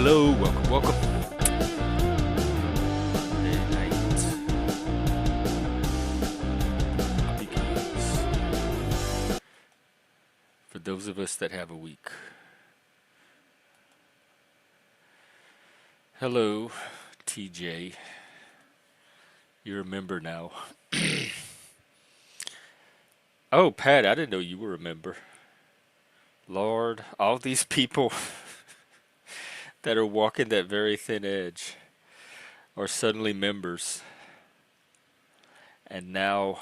Hello, welcome. Day night begins for those of us that have a week. Hello, TJ. You're a member now. Oh, Pat, I didn't know you were a member. Lord, all these people that are walking that very thin edge are suddenly members. And now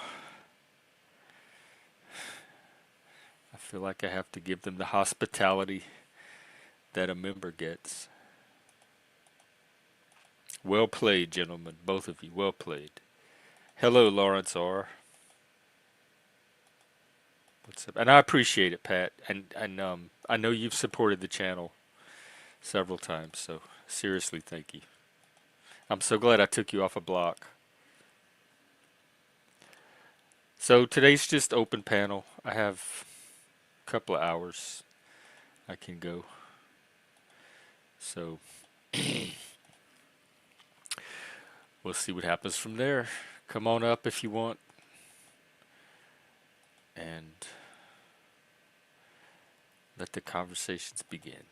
I feel like I have to give them the hospitality that a member gets. Well played, gentlemen, both of you. Well played. Hello, Lawrence R. What's up? And I appreciate it, Pat. And I know you've supported the channel several times, so seriously, thank you. I'm so glad I took you off a block. So today's just open panel. I have a couple of hours I can go. So we'll see what happens from there. Come on up if you want. And let the conversations begin.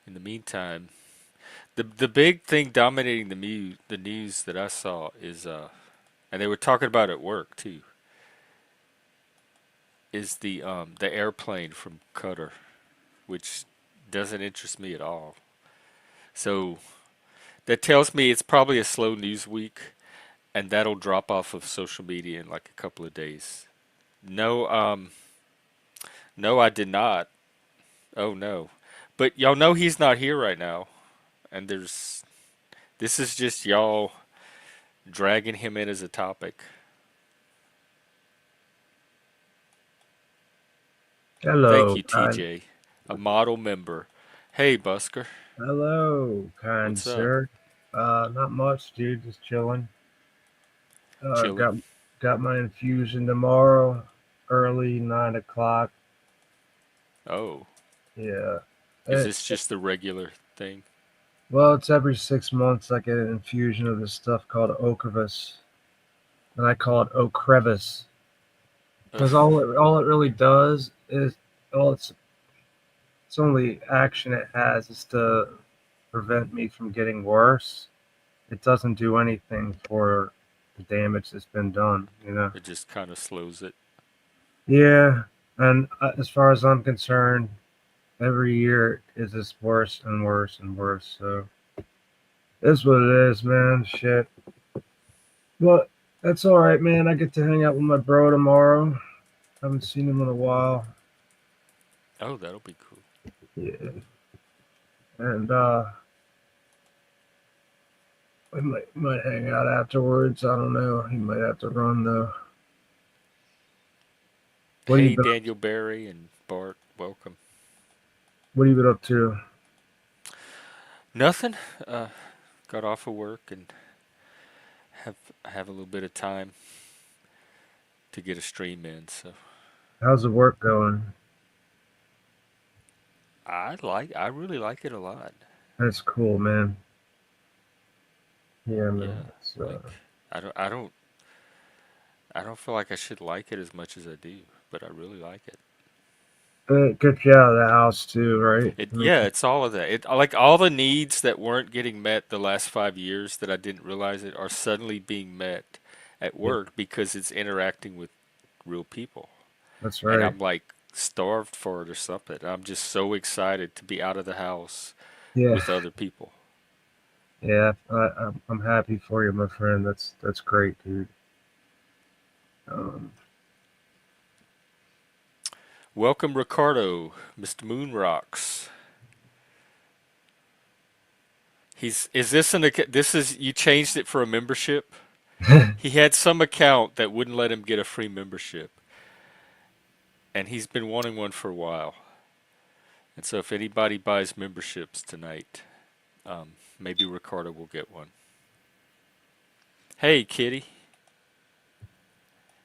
In the meantime, the big thing dominating the news that I saw is and they were talking about it at work too, is the airplane from Qatar, which doesn't interest me at all. So that tells me it's probably a slow news week, and that'll drop off of social media in like a couple of days. No, no, I did not. Oh no, but y'all know he's not here right now, and this is just y'all dragging him in as a topic. Thank Hello, you, kind. TJ, a model member. Hey, Busker, Hello, kind what's up? sir. Not much, dude. Just chilling. Uh, Chilling. got got my infusion tomorrow, early 9 o'clock. Oh, Yeah. is It, this just the regular thing? well, it's every 6 months. I get an infusion of this stuff called Ocrevus, and I call it Ocrevus Ugh, because all it really does is all it's only action it has is to prevent me from getting worse. It doesn't do anything for the damage that's been done, you know. it just kind of slows it. Yeah, and as far as I'm concerned, every year is just worse and worse and worse. So it's what it is, man. Shit, but that's all right, man. I get to hang out with my bro tomorrow. Haven't seen him in a while. Oh, that'll be cool. Yeah, and we might hang out afterwards. I don't know. He might have to run though. What have you Hey, been? Daniel Barry and Bart, welcome. What have you been up to? Nothing. Uh, got off of work and have have a little bit of time to get a stream in. So How's the work going? I really like it a lot. That's cool, man. Yeah, man. Yeah, It's, like I don't I don't I don't feel like I should like it as much as I do, but I really like it. it gets you out of the house too, right? It yeah, it's all of that. It like all the needs that weren't getting met the last 5 years that I didn't realize it are suddenly being met at Yeah, work because it's interacting with real people. that's And right. I'm like starved for it or something. I'm just so excited to be out of the house Yeah, with other people. yeah. I'm happy for you, my friend. That's great, dude. Um, Welcome, Ricardo, Mr. Moonrocks. He's is this an this is you changed it for a membership? He had some account that wouldn't let him get a free membership, and he's been wanting one for a while. And so if anybody buys memberships tonight, maybe Ricardo will get one. Hey, Kitty.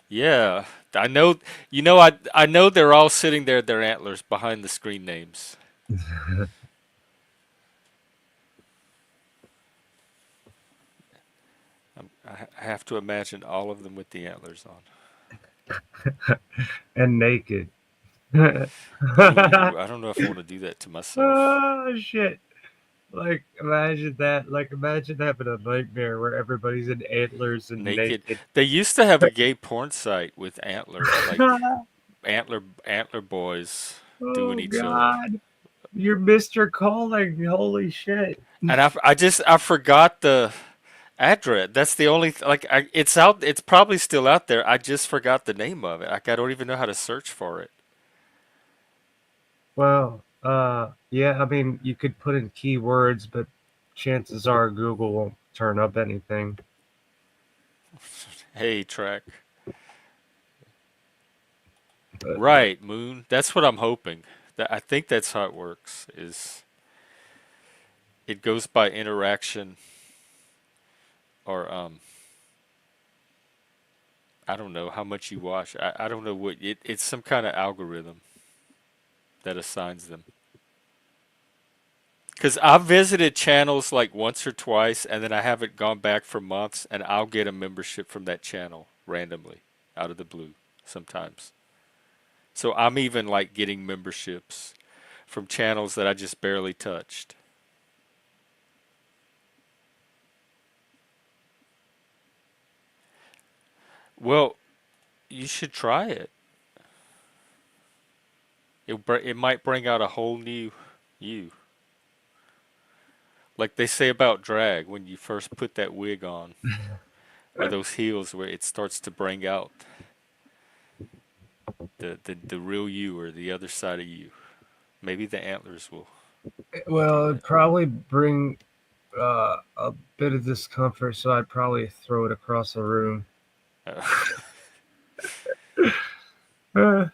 Yeah, I know. You know, I know they're all sitting there at their antlers behind the screen names. I have to imagine all of them with the antlers on. and naked. Oh Ooh, I don't know if I want to do that to myself. shit! Like imagine that. Like imagine having a nightmare where everybody's in antlers and Naked. naked. They used to have a gay porn site with like antler boys doing Oh each other. God! You're Mr. Calling. Holy shit! And I forgot the address. That's the only it's out. It's probably still out there. I just forgot the name of it. Like I don't even know how to search for it. Well, yeah. I mean, you could put in keywords, but chances are Google won't turn up anything. Hey, track. But Right, Moon. That's what I'm hoping. That I think that's how it works. Is it goes by interaction or I don't know how much you watch. I don't know it's some kind of algorithm that assigns them. Because I've visited channels like once or twice, and then I haven't gone back for months, and I'll get a membership from that channel randomly, out of the blue, sometimes. So I'm even like getting memberships from channels that I just barely touched. Well, you should try it. It might bring out a whole new you. Like they say about drag, when you first put that wig on, or those heels, where it starts to bring out the real you or the other side of you. Maybe the antlers will do well, it'd that. probably bring a bit of discomfort, so I'd probably throw it across the room. Uh, Uh,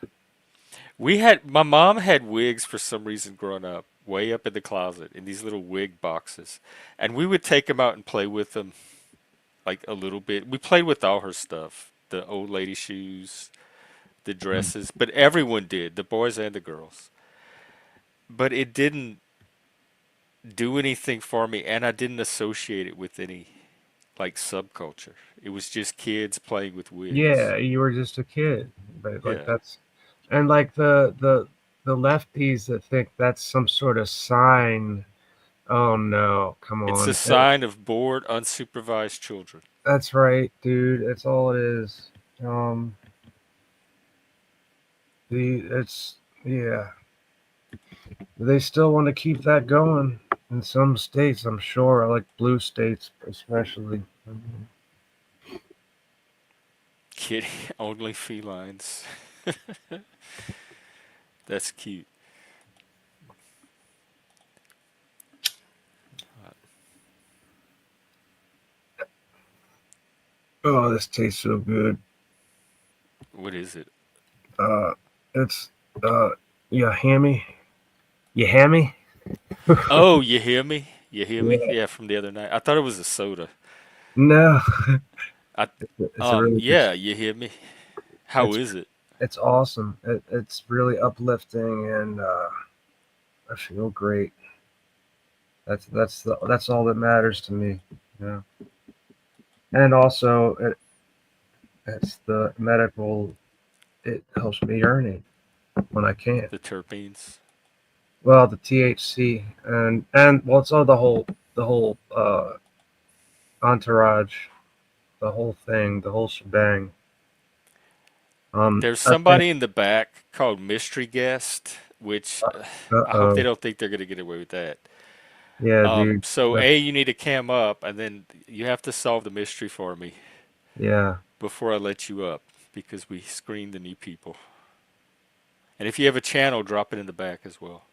my mom had wigs for some reason growing up, way up in the closet in these little wig boxes, and we would take them out and play with them like a little bit. We played with all her stuff, the old lady shoes, the dresses, but everyone did, the boys and the girls. But it didn't do anything for me, and I didn't associate it with any like subculture. It was just kids playing with wigs. yeah, you were just a kid, but like Yeah. that's and like the lefties that think that's some sort of sign. Oh no, come It's a on. sign of bored, unsupervised children. That's right, dude. That's all it is. Um, it's yeah. They still want to keep that going in some states, I'm sure, like blue states especially. Kitty only felines. That's cute. Oh, this tastes so good. What is it? Uh, it's uh, you hammy, you hammy. Oh, you hear me? You hear me? Yeah, Yeah, from the other night. I thought it was a soda. no, I it's a really good. yeah, you hear me? How It's is it? it's awesome. It's really uplifting, and I feel great. That's all that matters to me. Yeah, and also it's the medical. It helps me urinate when I can't. The terpenes. Well, the THC and well, it's all the whole entourage, the whole thing, the whole shebang. There's I think. somebody in the back called Mystery Guest, which Uh I hope they oh. don't think they're gonna get away with that. Yeah, dude. So That's, A, you need to cam up, and then you have to solve the mystery for me yeah. before I let you up, because we screen the new people. And if you have a channel, drop it in the back as well.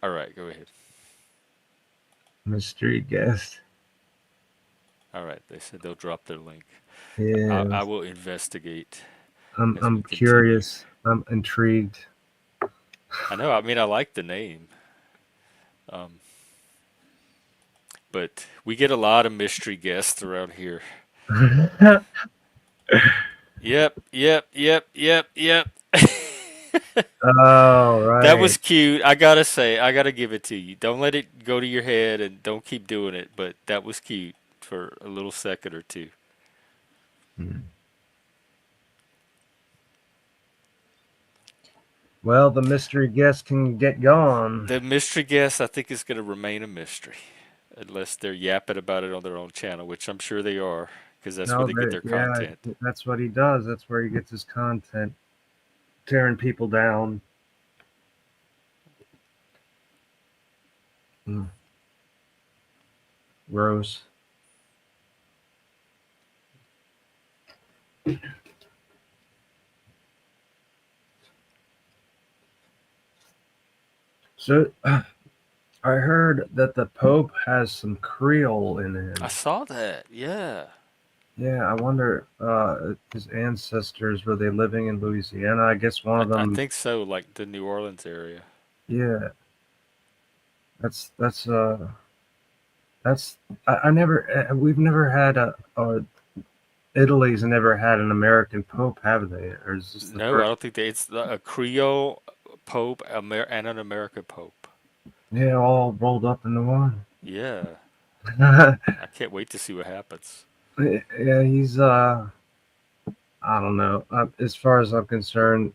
All right, go ahead. Mystery guest. All right, they said they'll drop their link. Yeah. I will investigate I'm as we I'm continue. curious. I'm intrigued. I know. I mean, I like the name, um, but we get a lot of mystery guests around here. Yep, yep, yep, yep, yep. Oh, That was right. cute. I gotta say, I gotta give it to you. Don't let it go to your head and don't keep doing it, but that was cute for a little second or two. Hmm. Well, the mystery guest can get gone. The mystery guest, I think, is gonna remain a mystery unless they're yapping about it on their own channel, which I'm sure they are, because that's where No, they get but their yeah, content. that's what he does. That's where he gets his content, tearing people down. Mm, gross. So I heard that the Pope has some Creole in I him. saw that. Yeah, Yeah, I wonder, his ancestors, were they living in Louisiana? I guess one of I them. think so. Like the New Orleans area. Yeah, that's that's I never we've never had Italy's never had an American Pope, have they? Or is this the No, I first? don't think that a Creole Pope and an American Pope. Yeah, all rolled up into one. Yeah, I can't wait to see what happens. Yeah, he's I don't know. As far as I'm concerned,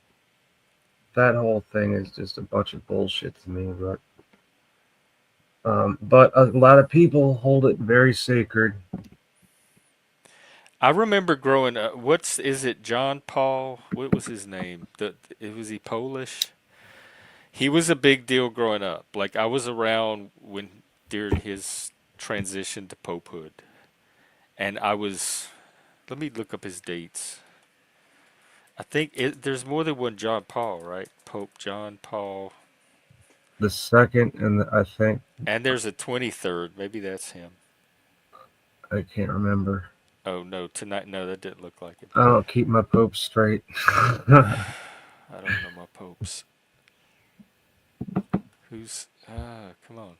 that whole thing is just a bunch of bullshit to me. But a lot of people hold it very sacred. I remember growing up. What's is it? John Paul? What was his name? Was he Polish? He was a big deal growing up. Like I was around when during his transition to popehood, and I was. Let me look up his dates. There's more than one John Paul, right? Pope John Paul, The second, and I think and there's a 23rd. Maybe that's him. I can't remember. Oh no, tonight. No, that didn't look like him. I don't keep my popes straight. I don't know my popes. Who's come on.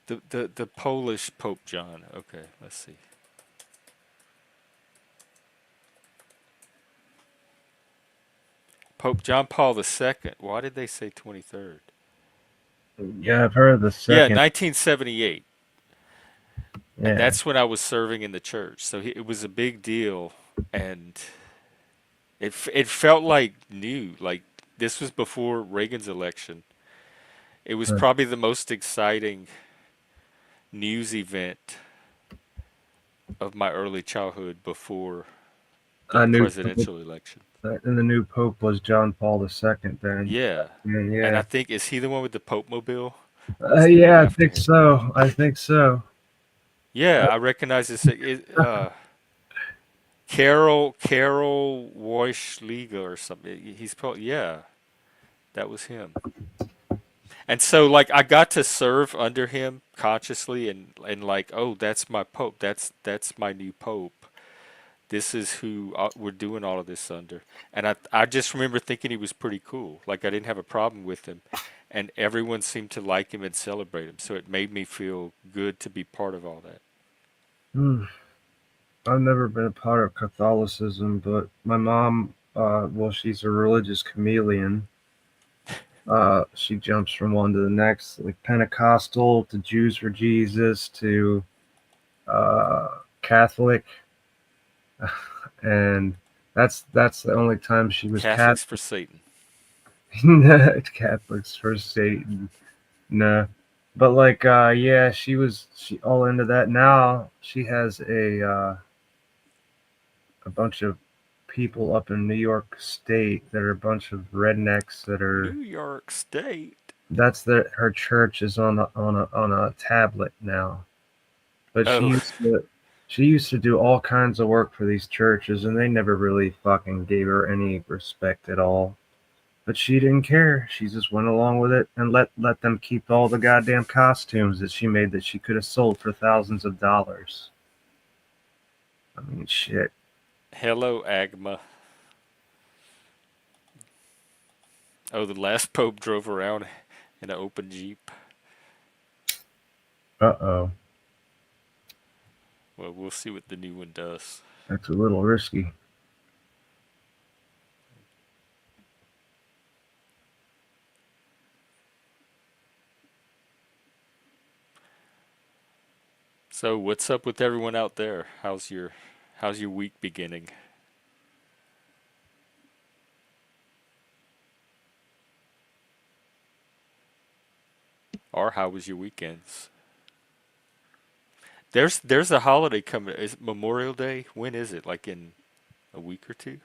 The Polish Pope John. Okay, let's see. Pope John Paul II. Why did they say 23rd? Yeah, I've heard of the Yeah, second. 1978. And Yeah. that's when I was serving in the church. So it was a big deal and it felt like new. Like this was before Reagan's election. It was Uh, probably the most exciting news event of my early childhood before the I knew, presidential election. and the new pope was John Paul the second. Then, Yeah. And I yeah, think is he the one with the Pope Mobile? It's named yeah, I after think him. so. I think so. Yeah, I recognize this. Carol Wojliga or something. He's probably yeah, that was him. And so like I got to serve under him consciously and like oh that's my pope. That's my new pope. This is who we're doing all of this under. And I just remember thinking he was pretty cool. Like I didn't have a problem with him, and everyone seemed to like him and celebrate him. So it made me feel good to be part of all that. Hmm. I've never been a part of Catholicism, but my mom, well, she's a religious chameleon. She jumps from one to the next, like Pentecostal to Jews for Jesus to Catholic, and that's the only time she was Catholics for Satan. Catholics for Satan. No, but like, yeah, she all into that. Now she has a bunch of people up in New York State that are a bunch of rednecks that New are. York State. That's their her church is on a tablet now. But Oh, she used to do all kinds of work for these churches, and they never really fucking gave her any respect at all. But she didn't care. She just went along with it and let them keep all the goddamn costumes that she made that she could have sold for thousands of dollars. I mean, shit. hello Agma. Oh, the last pope drove around in an open jeep. Uh-oh. Well, we'll see what the new one does. That's a little risky. So, what's up with everyone out there? How's your week beginning? Or how was your weekends? There's a holiday coming. Is it Memorial Day? When is it? Like in a week or two? I need to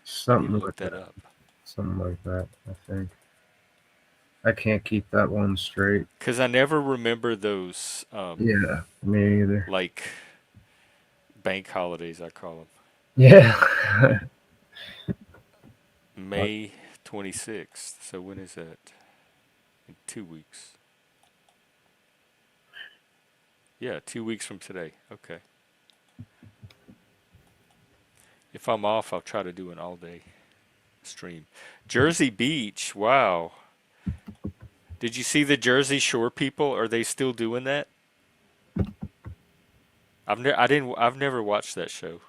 Something look like that that. up. Something like that, I think. I can't keep that one straight. Cause I never remember those Yeah, me either. like bank holidays I call them. Yeah. May 26th. So when is that? In 2 weeks. Yeah, 2 weeks from today. Okay. If I'm off, I'll try to do an all day stream. Jersey Beach. Wow. Did you see the Jersey Shore people? Are they still doing that? I've never watched that show.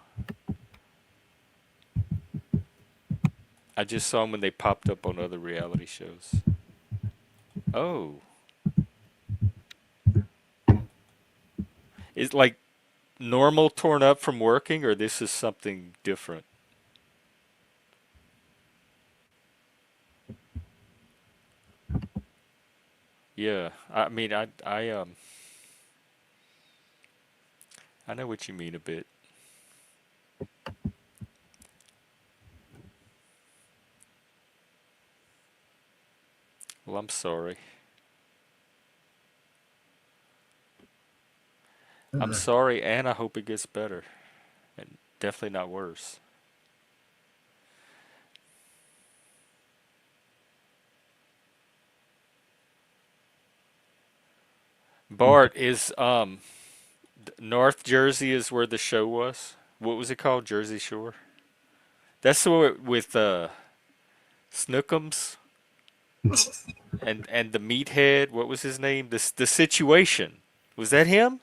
I just saw them when they popped up on other reality shows. Oh, is like normal torn up from working, or this is something different? Yeah, I mean, I know what you mean a bit. Well, I'm sorry. I'm sorry, and I hope it gets better, and definitely not worse. Bart is North Jersey is where the show was. What was it called? Jersey Shore. That's the one with Snookums and the meathead. What was his name? The situation. Was that him?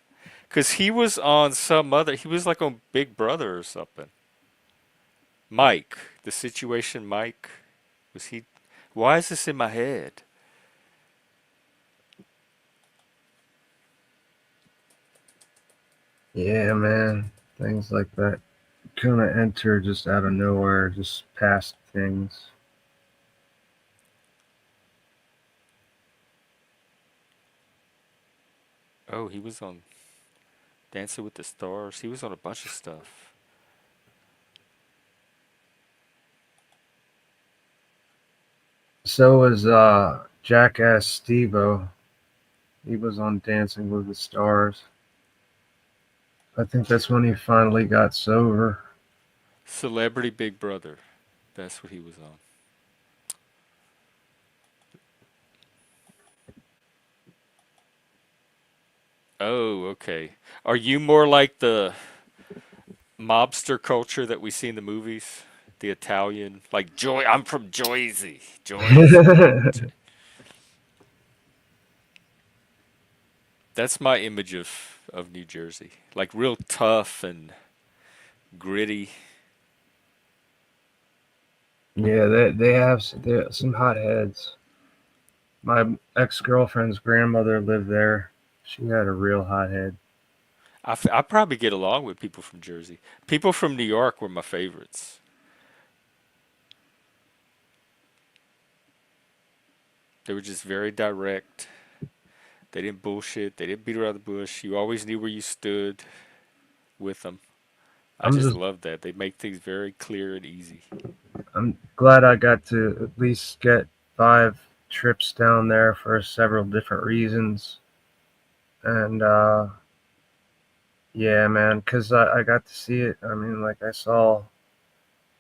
Cause he was on some other. He was like on Big Brother or something. Mike. The situation. Mike. Was he? Why is this in my head? Yeah, man. Things like that kind of enter just out of nowhere, just past things. Oh, he was on Dancing with the Stars. He was on a bunch of stuff. So was Jackass Stevo. He was on Dancing with the Stars. I think that's when he finally got sober. Celebrity Big Brother. That's what he was on. Oh, okay. Are you more like the mobster culture that we see in the movies? The Italian, like Joy. I'm from Jersey. Jersey. That's my image of New Jersey. Like real tough and gritty. Yeah, they have some hot heads. My ex girlfriend's grandmother lived there. She had a real hot head. I probably get along with people from Jersey. People from New York were my favorites. They were just very direct. They didn't bullshit. They didn't beat around the bush. You always knew where you stood with them. I I'm just just love that. They make things very clear and easy. I'm glad I got to at least get 5 trips down there for several different reasons. And yeah, man, because I got to see it. I mean, like I saw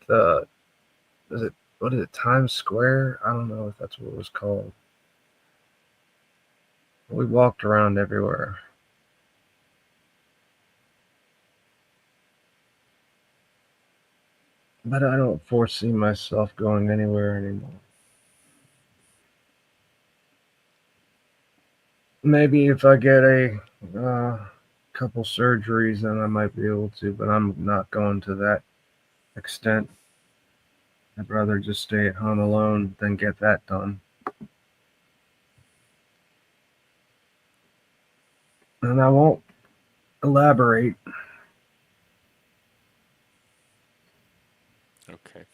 the is it what is it Times Square? I don't know if that's what it was called. We walked around everywhere, but I don't foresee myself going anywhere anymore. Maybe if I get a couple surgeries, then I might be able to, but I'm not going to that extent. I'd rather just stay at home alone than get that done. And I won't. Elaborate. Okay.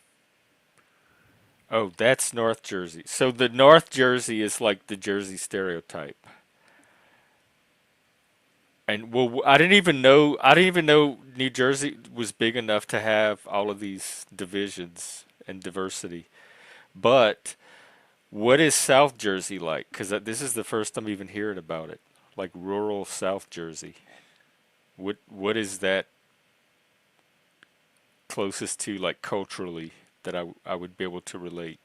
Oh, that's North Jersey. So the North Jersey is like the Jersey stereotype. And well, I didn't even know. I didn't even know New Jersey was big enough to have all of these divisions and diversity. But what is South Jersey like? Because this is the first time even hearing about it. Like rural South Jersey. What is that closest to like culturally that I would be able to relate?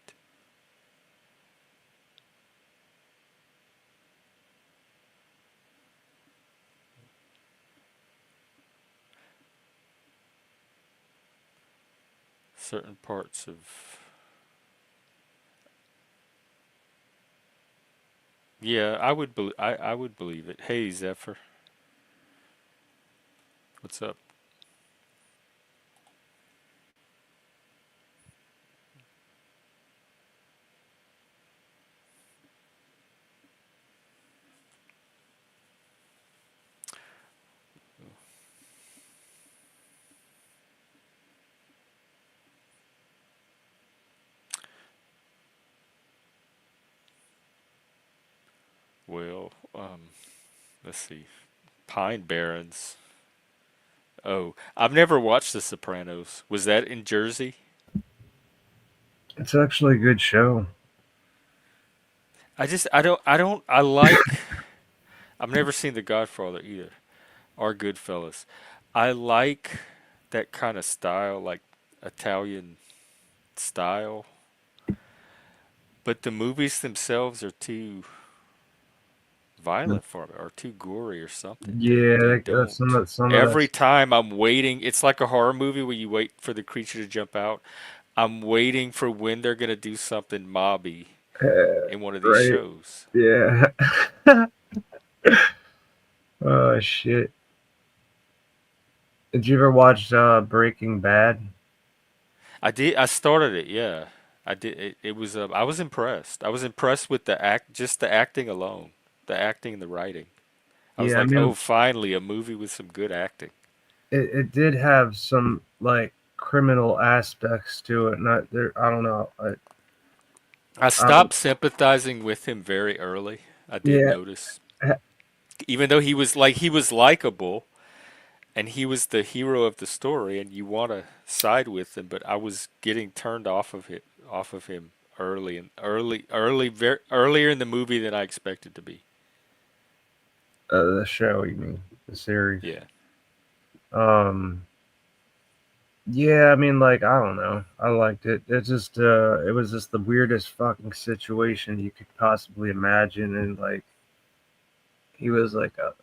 Certain parts of yeah, I would believe it. Hey Zephyr, what's up? Well, let's see. Pine Barrens. Oh, I've never watched The Sopranos. Was that in Jersey? It's actually a good show. I like I've never seen The Godfather either or Goodfellas. I like that kind of style, like Italian style, but the movies themselves are too violent for me or too gory or something. They Yeah, that's don't. some of Every that. time I'm waiting, it's like a horror movie where you wait for the creature to jump out. I'm waiting for when they're gonna do something mobby in one of these Right. shows. Yeah. Oh shit. Did you ever watch Breaking Bad? I did. I started it. Yeah, I did. It was. I was impressed. I was impressed with the act, just the acting alone, the acting and the writing. I was Yeah, I like, oh, mean, finally, a movie with some good acting. it did have some like criminal aspects to it. Not there. I don't know. I I stopped sympathizing with him very early. I did yeah. notice, even though he was likable and he was the hero of the story, and you want to side with him, but I was getting turned off of him early and very earlier in the movie than I expected to be. The show, you mean the series? Yeah. Um. Yeah, I mean, like I don't know. I liked it. It was just the weirdest fucking situation you could possibly imagine, and like he was like a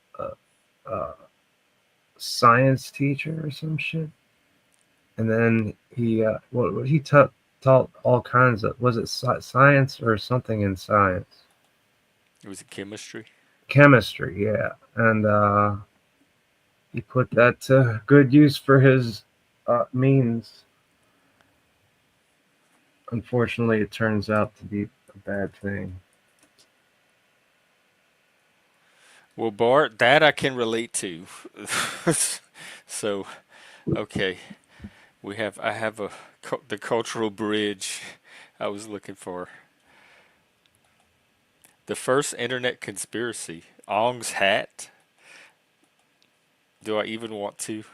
science teacher or some shit, and then he taught all kinds of, was it science or something in science, It was a chemistry. chemistry, yeah, and he put that to good use for his means. Unfortunately, it turns out to be a bad thing. Well, Bart, that I can relate to. So, okay, I have the cultural bridge I was looking for. The first internet conspiracy, Ong's hat. Do I even want to?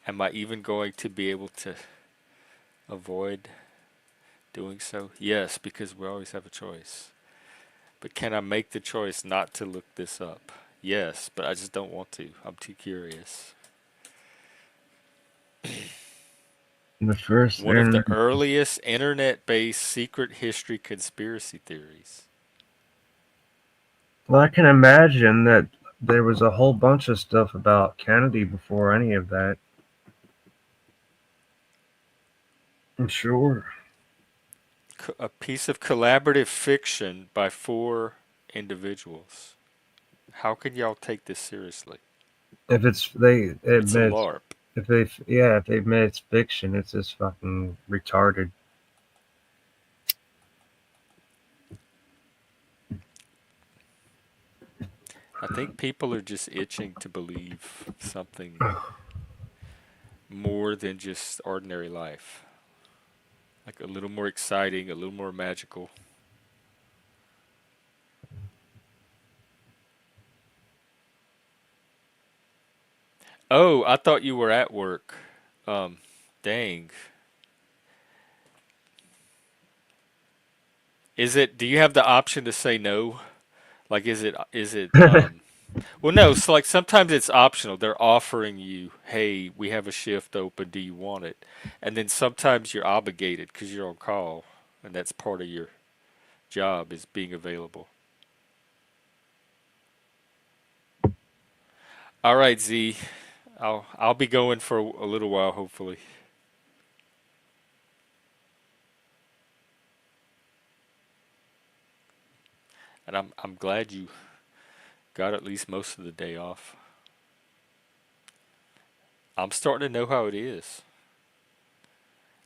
Am I even going to be able to avoid doing so? Yes, because we always have a choice. But can I make the choice not to look this up? Yes, but I just don't want to. I'm too curious. The first One of the internet. earliest internet based secret history conspiracy theories. Well, I can imagine that there was a whole bunch of stuff about Kennedy before any of that. I'm sure. A piece of collaborative fiction by four individuals. How can y'all take this seriously? If it's they It's a admit LARP. if they yeah if they admit it's fiction, it's just fucking retarded. I think people are just itching to believe something more than just ordinary life. Like a little more exciting, a little more magical. Oh, I thought you were at work. Um, dang. Do you have the option to say no? Like, well, no, so like sometimes it's optional. They're offering you, hey, we have a shift open. Do you want it? And then sometimes you're obligated because you're on call, and that's part of your job is being available. All right, Z. I'll be going for a little while, hopefully, and I'm glad you got at least most of the day off. I'm starting to know how it is.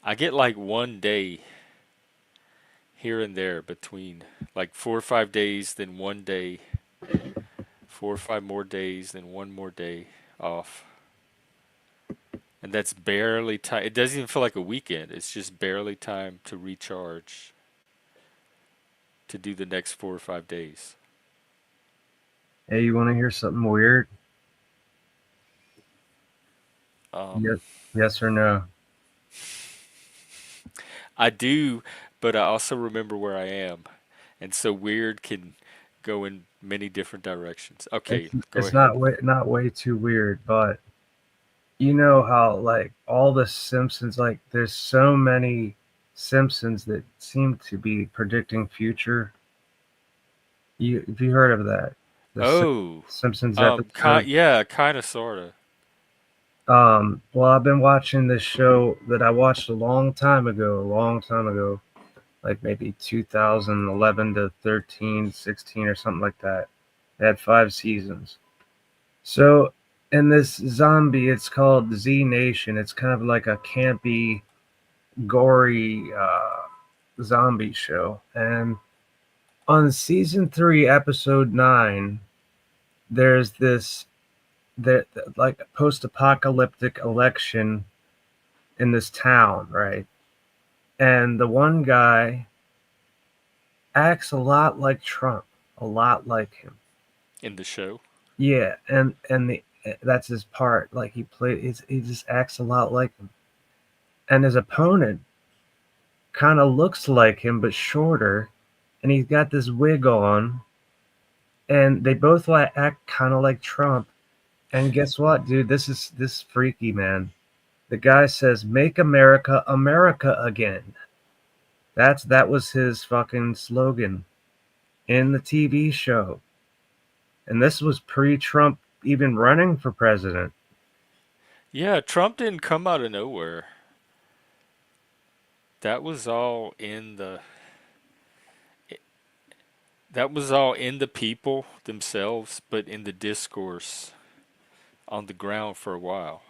I get like one day here and there between like 4 or 5 days, then one day, 4 or 5 more days, then one more day off. And that's barely time. It doesn't even feel like a weekend. It's just barely time to recharge to do the next 4 or 5 days. Hey, you want to hear something weird? Um, Yes, yes or no? I do, but I also remember where I am. And so weird can go in many different directions. Okay, go It's ahead. not way too weird, but you know how like all the Simpsons, like there's so many Simpsons that seem to be predicting future. You have you heard of that? The Oh, Simpsons episode. yeah, kind of, sort of. Well, I've been watching this show that I watched a long time ago, like maybe 2011 to 13, 16 or something like that. It had 5 seasons. So in this zombie, it's called Z Nation. It's kind of like a campy, gory zombie show. And on season 3, episode 9, there's this that like post-apocalyptic election in this town, right? And the one guy acts a lot like Trump, a lot like him. In the show. Yeah, and the that's his part. Like he just acts a lot like him. And his opponent kind of looks like him but shorter, and he's got this wig on, and they both like act kind of like Trump. And guess what, dude? This freaky, man. The guy says, "Make America America again." That was his fucking slogan in the TV show. And this was pre-Trump even running for president. Yeah, Trump didn't come out of nowhere. That was all in the that was all in the people themselves, but in the discourse on the ground for a while.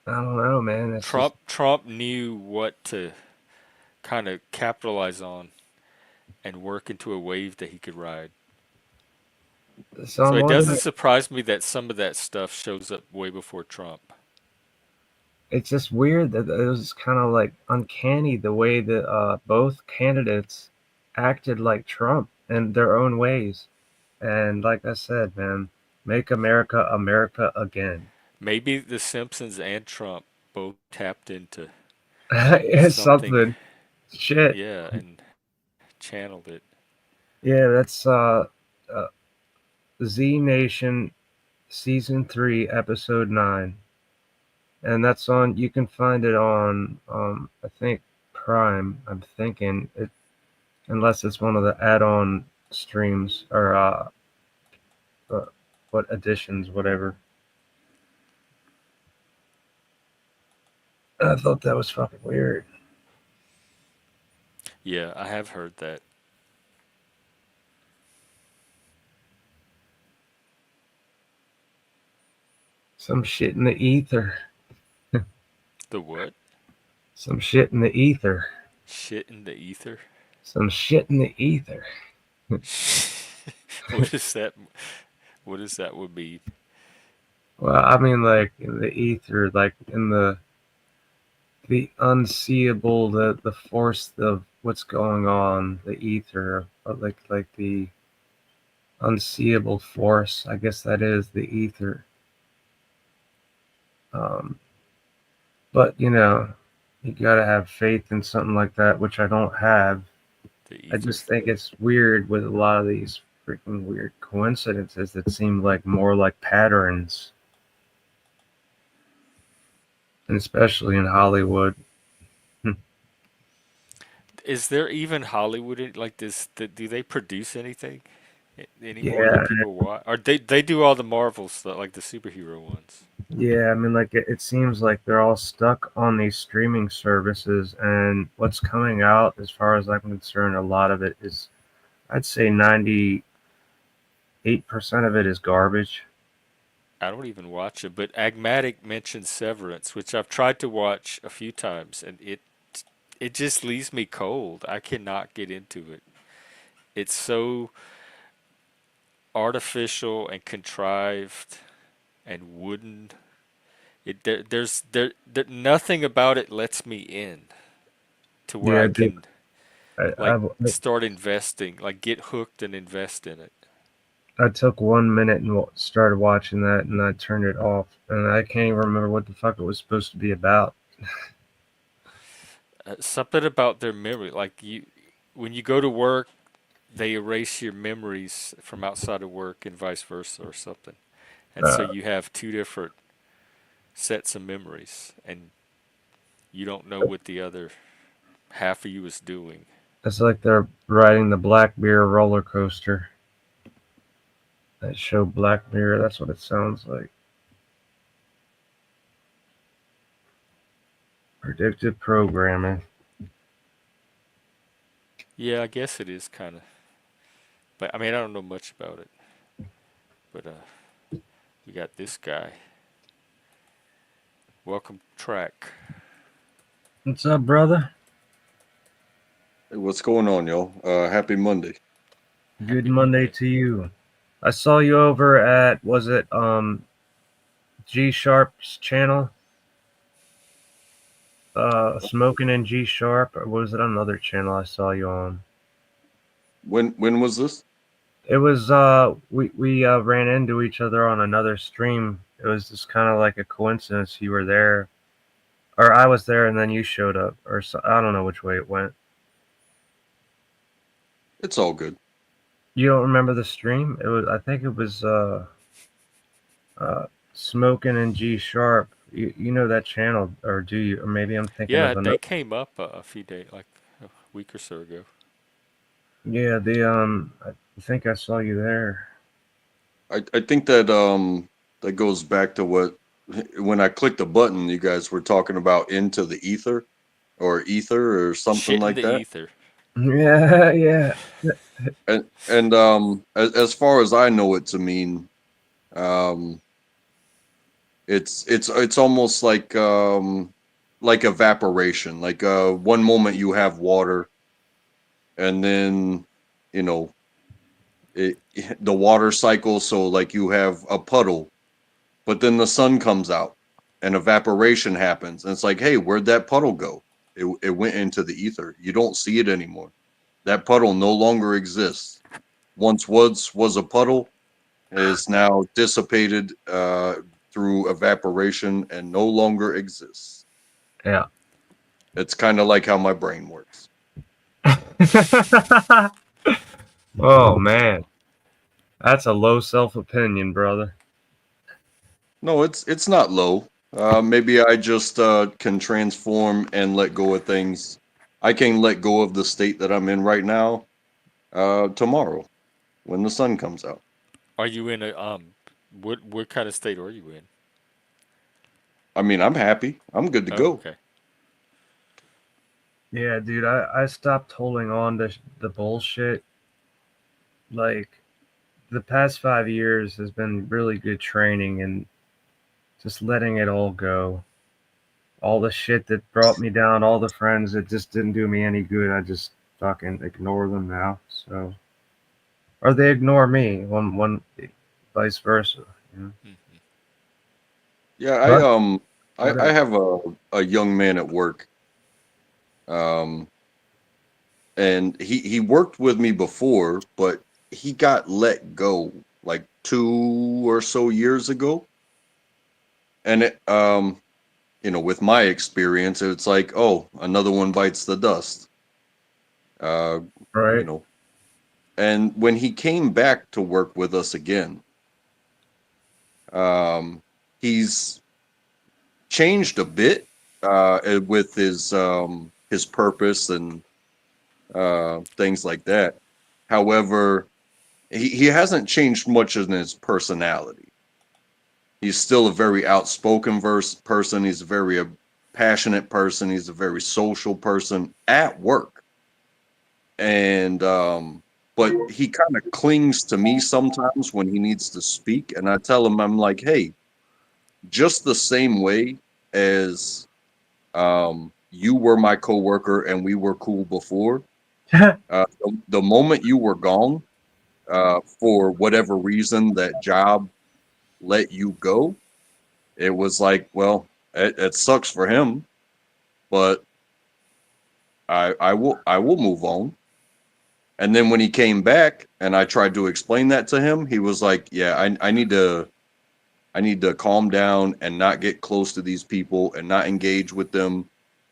I don't know, man. It's just Trump knew what to kind of capitalize on and work into a wave that he could ride. so So I'm it doesn't wondering. surprise me that some of that stuff shows up way before Trump. It's just weird that it was kind of like uncanny the way that both candidates acted like Trump in their own ways. And like I said, man, make America America again. Maybe The Simpsons and Trump both tapped into It's something, something. Shit. yeah, and channeled it. Yeah, that's uh, Z Nation season 3, episode 9, and that's on. You can find it on, I think Prime. I'm thinking it, unless it's one of the add-on streams or uh what editions, whatever. I thought that was fucking weird. Yeah, I have heard that. Some shit in the ether. The what? Some shit in the ether. Shit in the ether? Some shit in the ether. What is that? What does that would be? Well, I mean, like in the ether, like in the unseeable, the force of what's going on, the ether, like the unseeable force. I guess that is the ether. Um, but you gotta have faith in something like that, which I don't have. The I ether. just think it's weird with a lot of these freaking weird coincidences that seem like more like patterns, and especially in Hollywood. Is there even Hollywood like this? Do they produce anything anymore that Yeah, people watch? Or they do all the Marvel stuff, like the superhero ones? yeah. I mean, like it seems like they're all stuck on these streaming services, and what's coming out, as far as I'm concerned, a lot of it is, I'd say, 98% of it is garbage. I don't even watch it, but Agmatic mentioned Severance, which I've tried to watch a few times, and it just leaves me cold. I cannot get into it. It's so artificial and contrived and wooden. There nothing about it lets me in to where I Yeah, dude. can I, like I start investing, like get hooked and invest in it. I took 1 minute and started watching that, and I turned it off, and I can't even remember what the fuck it was supposed to be about. Something about their memory, like when you go to work, they erase your memories from outside of work and vice versa or something. And so Uh, you have two different sets of memories and you don't know what the other half of you is doing. it's like they're riding the Black Bear roller coaster. That show Black Mirror, that's what it sounds like. Predictive programming. Yeah, I guess it is kind of, but I mean, I don't know much about it. But we got this guy. Welcome track. What's up, brother? Hey, what's going on, y'all? Happy Monday. Good Happy Monday Monday. to you. I saw you over at, was it G Sharp's channel? Smoking in G Sharp, or was it another channel I saw you on? When was this? It was we ran into each other on another stream. It was just kind of like a coincidence you were there, or I was there and then you showed up, or so, I don't know which way it went. It's all good. You don't remember the stream? It was, I think it was uh Smoking in G Sharp. You know that channel, or do you? Or maybe I'm thinking Yeah, of they another. came up a few days, like a week or so ago. Yeah, the I think I saw you there. I think that that goes back to what when I clicked the button, you guys were talking about into the ether or something Shit in like the that. ether. Yeah, yeah. And as far as I know it to mean, um, it's almost like evaporation. Like one moment you have water, and then you know it, the water cycle. So like you have a puddle, but then the sun comes out and evaporation happens, and it's like, hey, where'd that puddle go? It went into the ether. You don't see it anymore. That puddle no longer exists. Once was a puddle, is now dissipated through evaporation and no longer exists. Yeah. It's kind of like how my brain works. Oh man, that's a low self opinion, brother. No, it's not low. Maybe I just can transform and let go of things. I can let go of the state that I'm in right now tomorrow when the sun comes out. Are you in a what kind of state are you in? I mean, I'm happy. I'm good to Oh, go. okay. Yeah, dude, I stopped holding on to the bullshit. Like the past 5 years has been really good training and just letting it all go. All the shit that brought me down, all the friends that just didn't do me any good, I just fucking ignore them now. So, or they ignore me. One. vice versa. You know? Hmm. Yeah, But I whatever. have a young man at work. Um and he worked with me before, but he got let go like 2 or so years ago. And with my experience, it's like, oh, another one bites the dust. Uh, you Right. know, and when he came back to work with us again, he's changed a bit with his purpose and things like that. However, he hasn't changed much in his personality. He's still a very outspoken person. He's a very passionate person. He's a very social person at work. And but he kind of clings to me sometimes when he needs to speak. And I tell him, I'm like, hey, just the same way as you were my coworker and we were cool before. The moment you were gone, for whatever reason, that job let you go. It was like, well, it sucks for him, but I will move on. And then when he came back and I tried to explain that to him, he was like, yeah, I need to calm down and not get close to these people and not engage with them.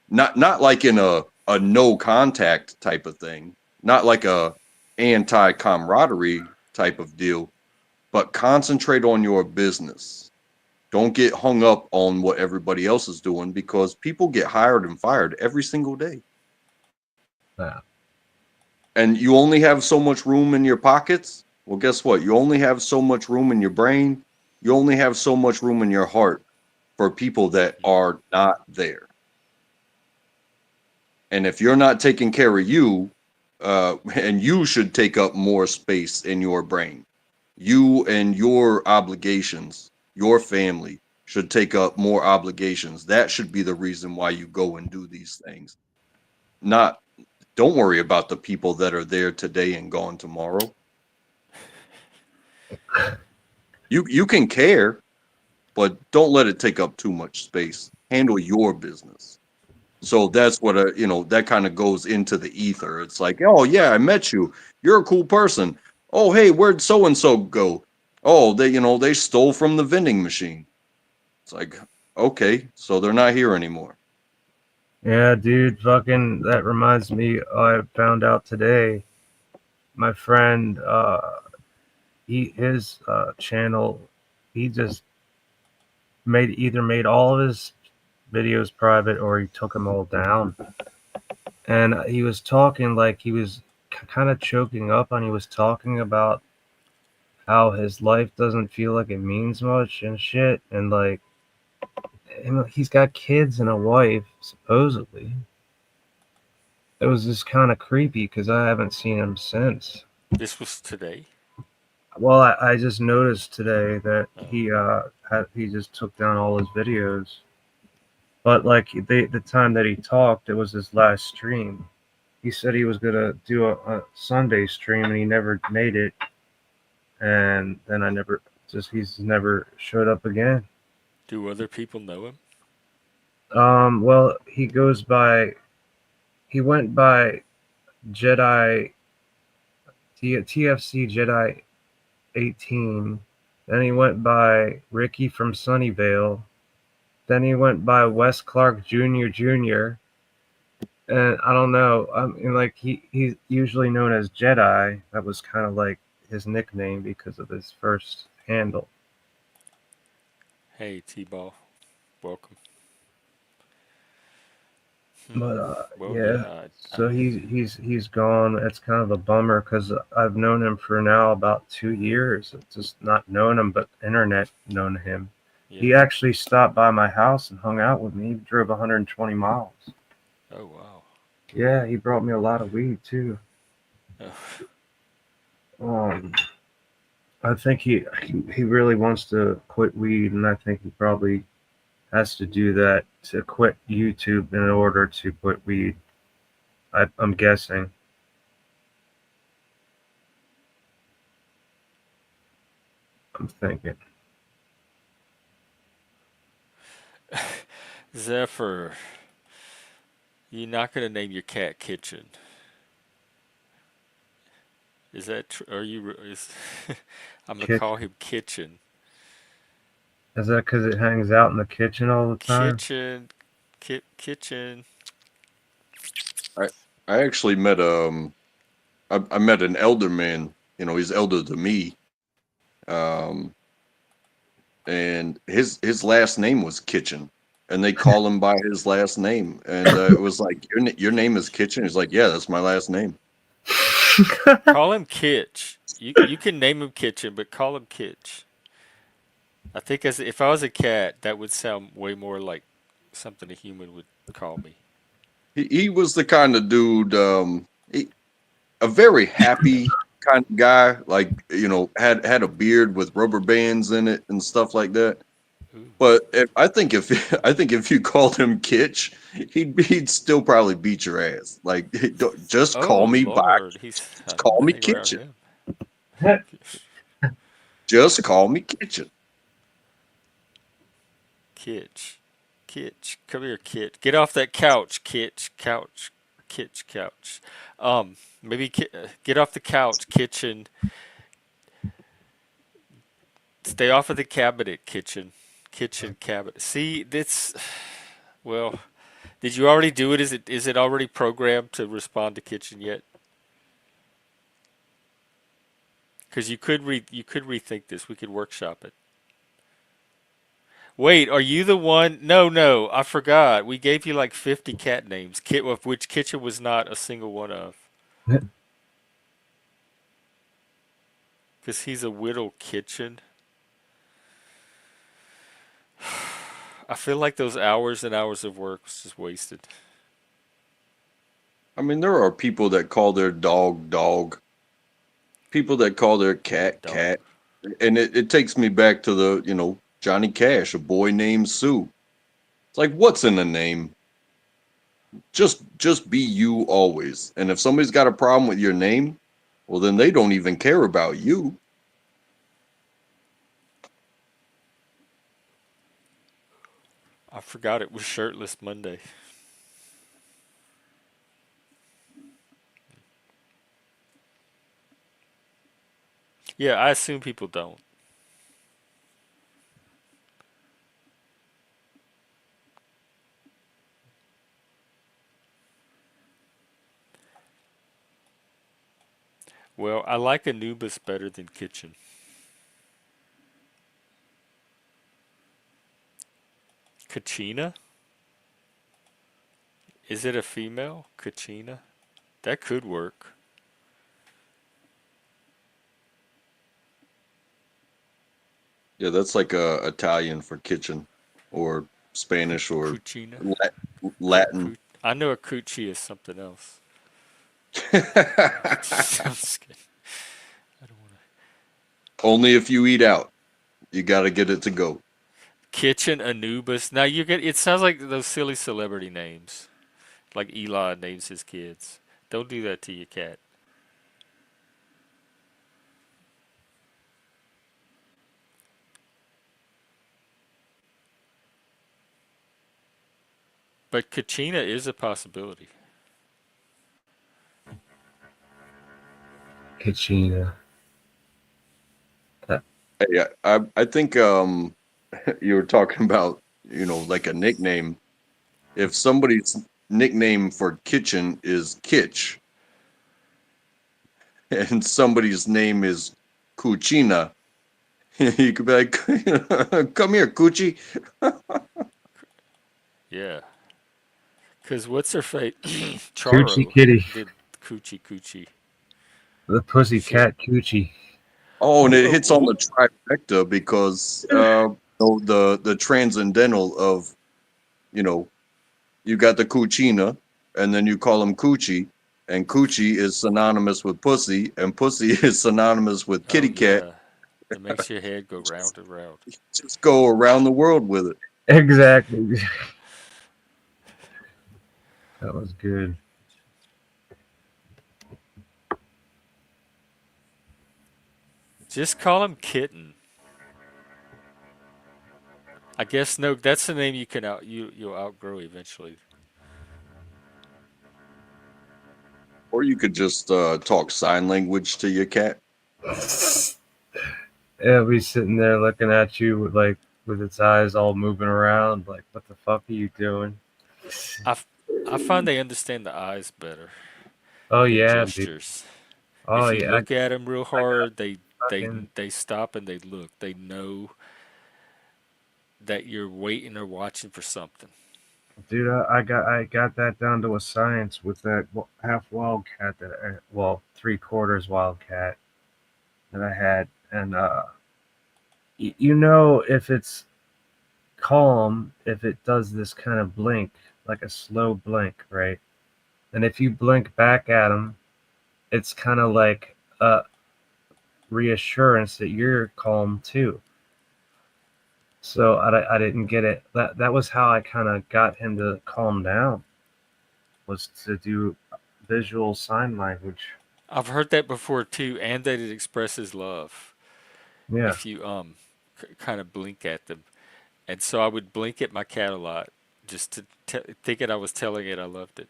Not like in a no contact type of thing, not like a anti camaraderie type of deal, but concentrate on your business. Don't get hung up on what everybody else is doing because people get hired and fired every single day. Yeah. And you only have so much room in your pockets. Well, guess what? You only have so much room in your brain. You only have so much room in your heart for people that are not there. And if you're not taking care of you, and you should take up more space in your brain, you and your obligations, your family should take up more obligations. That should be the reason why you go and do these things. Not, don't worry about the people that are there today and gone tomorrow. You can care, but don't let it take up too much space. Handle your business. So that's what that kind of goes into the ether. It's like, oh yeah, I met you. You're a cool person. Oh hey, where'd so and so go? Oh, they stole from the vending machine. It's like, okay, so they're not here anymore. Yeah, dude. Fucking. That reminds me. I found out today. My friend. His channel. He just made all of his videos private or he took them all down. And he was talking like he was kind of choking up, and he was talking about how his life doesn't feel like it means much and shit, and like he's got kids and a wife supposedly. It was just kind of creepy because I haven't seen him since. This was today. Well, I just noticed today that Oh, he just took down all his videos. But like the time that he talked, it was his last stream. He said he was gonna do a Sunday stream, and he never made it. And then I never just he's never showed up again. do other people know him? Well, he went by Jedi TFC Jedi 18. Then he went by Ricky from Sunnyvale. Then he went by Wes Clark Jr. And I don't know. I mean, like he's usually known as Jedi. That was kind of like his nickname because of his first handle. Hey, T-Ball, welcome. But Well, yeah. yeah, So he's gone. It's kind of a bummer because I've known him for now about 2 years. Just not known him, but internet known him. yeah. He actually stopped by my house and hung out with me. He drove 120 miles. Oh, wow. Yeah, he brought me a lot of weed too. Oh, Um, I think he really wants to quit weed, and I think he probably has to do that to quit YouTube in order to quit weed. I'm guessing. I'm thinking Zephyr, you're not gonna name your cat Kitchen. Is that are you? Is I'm gonna kitchen. call him Kitchen. Is that because it hangs out in the kitchen all the time? Kitchen, kitchen. I I actually met I met an elder man. You know, he's elder to me. Um, and his last name was Kitchen, and they call him by his last name. And it was like, your name is Kitchen. He's like, yeah, that's my last name. Call him Kitch. You can name him Kitchen, but call him Kitch. I think as if I was a cat, that would sound way more like something a human would call me. He was the kind of dude, a very happy kind of guy. Like, you know, had a beard with rubber bands in it and stuff like that. Ooh. But I think if I think if you called him Kitch, he'd still probably beat your ass. Like, just Oh call me by, Lord, he's just I don't call want me to hang around Kitchen. him. Just call me Kitchen. Kitch, Kitch, come here, Kit. Get off that couch, Kitch. Couch, Kitch, couch. Maybe get off the couch, Kitchen. Stay off of the cabinet, Kitchen. Kitchen cabinet. See, this. Well, did you already do it? Is it already programmed to respond to Kitchen yet? Because you could rethink this. We could workshop it. Wait, are you the one? No, no, I forgot. We gave you like 50 cat names, of which Kitchen was not a single one of. Because he's a Whittle Kitchen. I feel like those hours and hours of work was just wasted. I mean, there are people that call their dog dog, people that call their cat Dog. cat, and it takes me back to the, you know, Johnny Cash, a boy named Sue. It's like, what's in the name? Just be you always. And if somebody's got a problem with your name, well, then they don't even care about you. I forgot it was Shirtless Monday. Yeah, I assume people don't. Well, I like Anubis better than Kitchen. Kachina? Is it a female? Kachina? That could work. Yeah, that's like Italian for kitchen, or Spanish, or Cucina? Latin. I know a coochie is something else. I'm just kidding. I don't want to. Only if you eat out. You got to get it to go. Kitchen Anubis. Now you get. It sounds like those silly celebrity names, like Elon names his kids. Don't do that to your cat. But Kachina is a possibility. Kachina. Yeah, I think you were talking about, you know, like a nickname. If somebody's nickname for kitchen is Kitch, and somebody's name is Cucina, you could be like, "Come here, Coochie." Yeah. Cause what's her fate? Coochie Charo kitty. did coochie coochie. The pussy Shit. cat coochie. Oh, and Who? it hits on the trifecta because the transcendental of, you know, you got the Cucina, and then you call him Coochie, and Coochie is synonymous with pussy, and pussy is synonymous with Oh kitty cat. yeah. It makes your head go round and round. Just go around the world with it. Exactly. That was good. Just call him Kitten. I guess no, that's the name you can you'll outgrow eventually. Or you could just talk sign language to your cat. It'll be sitting there looking at you with its eyes all moving around, like, what the fuck are you doing? I f- I find they understand the eyes better Oh than yeah, dude. gestures. Oh If you yeah, look at them real I got hard, fucking they stop and they look. They know that you're waiting or watching for something. dude. I got that down to a science with that half wild cat well, three quarters wild cat that I had, and you know if it's calm if it does this kind of blink, like a slow blink, right? And if you blink back at him, it's kind of like a reassurance that you're calm too. So I didn't get it. That was how I kind of got him to calm down, was to do visual sign language. I've heard that before too, and that it expresses love Yeah, if you kind of blink at them. And so I would blink at my cat a lot, just to thinking I was telling it I loved it.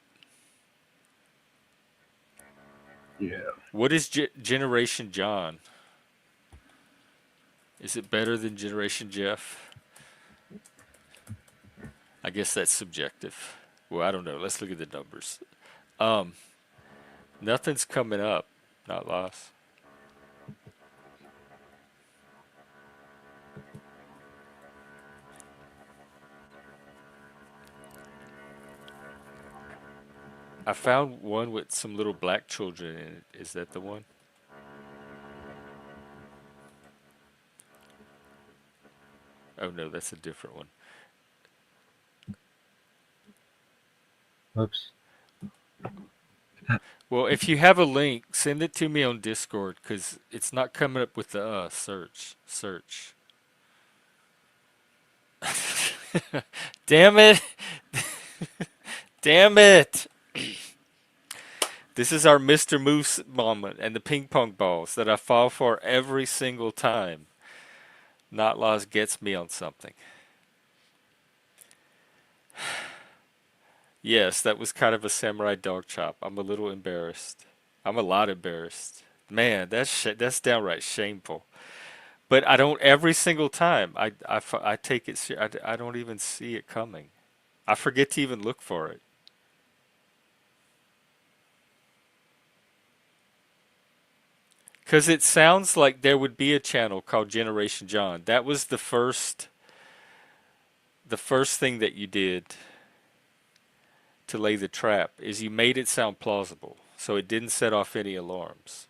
yeah. What is Generation John? Is it better than Generation Jeff? I guess that's subjective. Well, I don't know. Let's look at the numbers. Um, Nothing's coming up. Not lost. I found one with some little black children in it. Is that the one? Oh no, that's a different one. Oops. Well, if you have a link, send it to me on Discord because it's not coming up with the search. Search. Damn it! Damn it! This is our Mr. Moose moment and the ping pong balls that I fall for every single time. Not Laws gets me on something. Yes, that was kind of a samurai dog chop. I'm a little embarrassed. I'm a lot embarrassed. Man, that's downright shameful. But I don't every single time. I take it. I don't even see it coming. I forget to even look for it. Because it sounds like there would be a channel called Generation John. That was the first thing that you did to lay the trap is you made it sound plausible. So it didn't set off any alarms.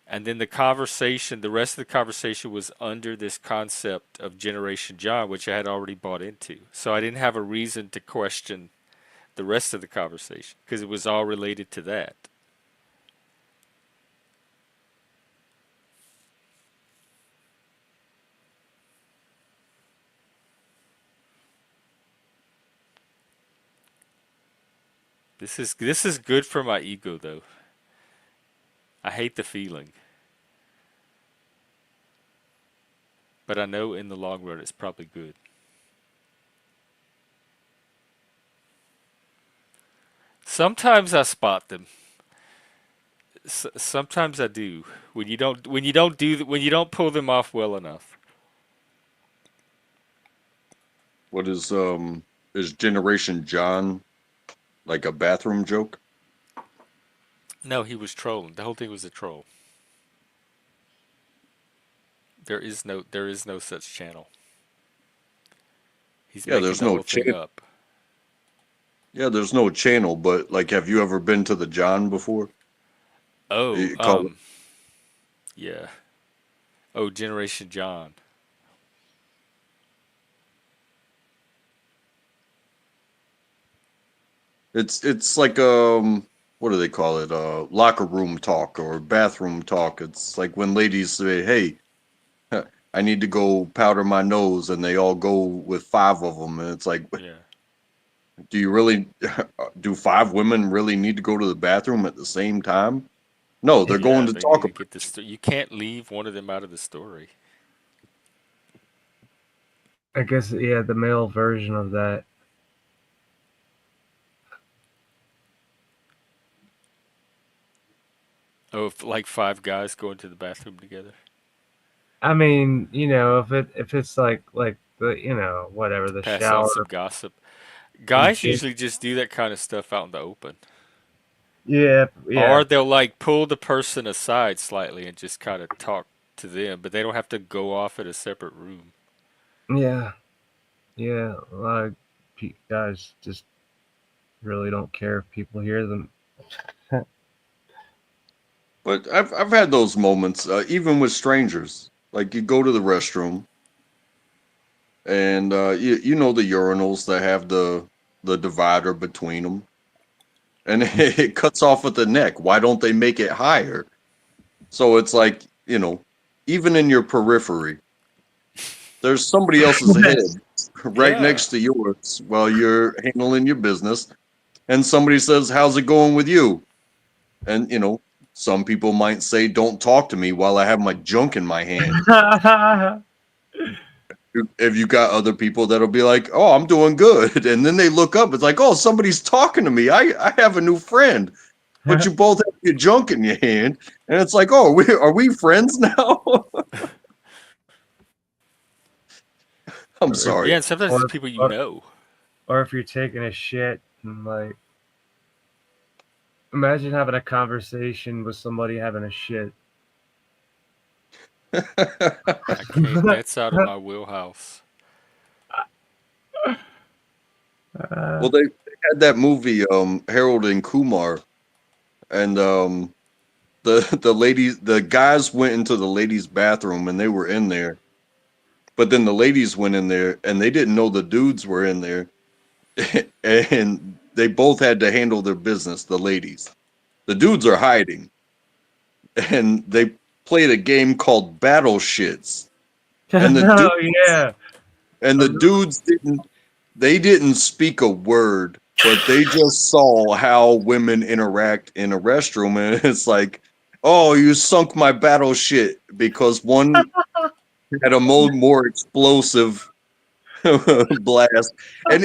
And then the rest of the conversation was under this concept of Generation John, which I had already bought into. So I didn't have a reason to question the rest of the conversation because it was all related to that. This is good for my ego though. I hate the feeling, but I know in the long run it's probably good. Sometimes I spot them. Sometimes I do. When you don't pull them off well enough. What is Generation John like a bathroom joke? No, he was trolling. The whole thing was a troll. There is no such channel. He's Yeah, making there's the no whole thing channel. up. Yeah, there's no channel, but like, have you ever been to the John before? Oh, It call yeah. Oh, Generation John. it's like what do they call it? Locker room talk or bathroom talk. It's like when ladies say, "Hey, I need to go powder my nose," and they all go with five of them, and it's like, Yeah. do you really do five women really need to go to the bathroom at the same time? No, they're going Yeah, to they need talk to about. get this. You can't leave one of them out of the story. I guess yeah, the male version of that. Oh, if like five guys go into the bathroom together. I mean, if it's like the whatever the Pass on some shower gossip. and Guys chick. usually just do that kind of stuff out in the open. Yeah, yeah, Or they'll like pull the person aside slightly and just kind of talk to them, but they don't have to go off in a separate room. yeah, yeah. A lot of guys just really don't care if people hear them. But I've had those moments, even with strangers. Like you go to the restroom, and you know the urinals that have the divider between them, and it cuts off at the neck. Why don't they make it higher? So it's like, even in your periphery, there's somebody else's head right Yeah, next to yours while you're handling your business, and somebody says, "How's it going with you?" And some people might say, "Don't talk to me while I have my junk in my hand." If you got other people that'll be like, "Oh, I'm doing good," and then they look up, it's like, "Oh, somebody's talking to me. I have a new friend." But you both have your junk in your hand, and it's like, "Oh, are we friends now?" I'm or, yeah, sorry. and sometimes it's or people you or know. or if you're taking a shit and like imagine having a conversation with somebody having a shit. I can't. That's out of my wheelhouse. Well, they had that movie, Harold and Kumar, and the guys went into the ladies' bathroom and they were in there, but then the ladies went in there and they didn't know the dudes were in there, and they both had to handle their business. The ladies, the dudes are hiding, and they played a game called Battle Shits, and the dude Oh yeah. and I the remember- dudes didn't speak a word, but they just saw how women interact in a restroom, and it's like, oh, you sunk my battle shit because one had a more explosive blast, and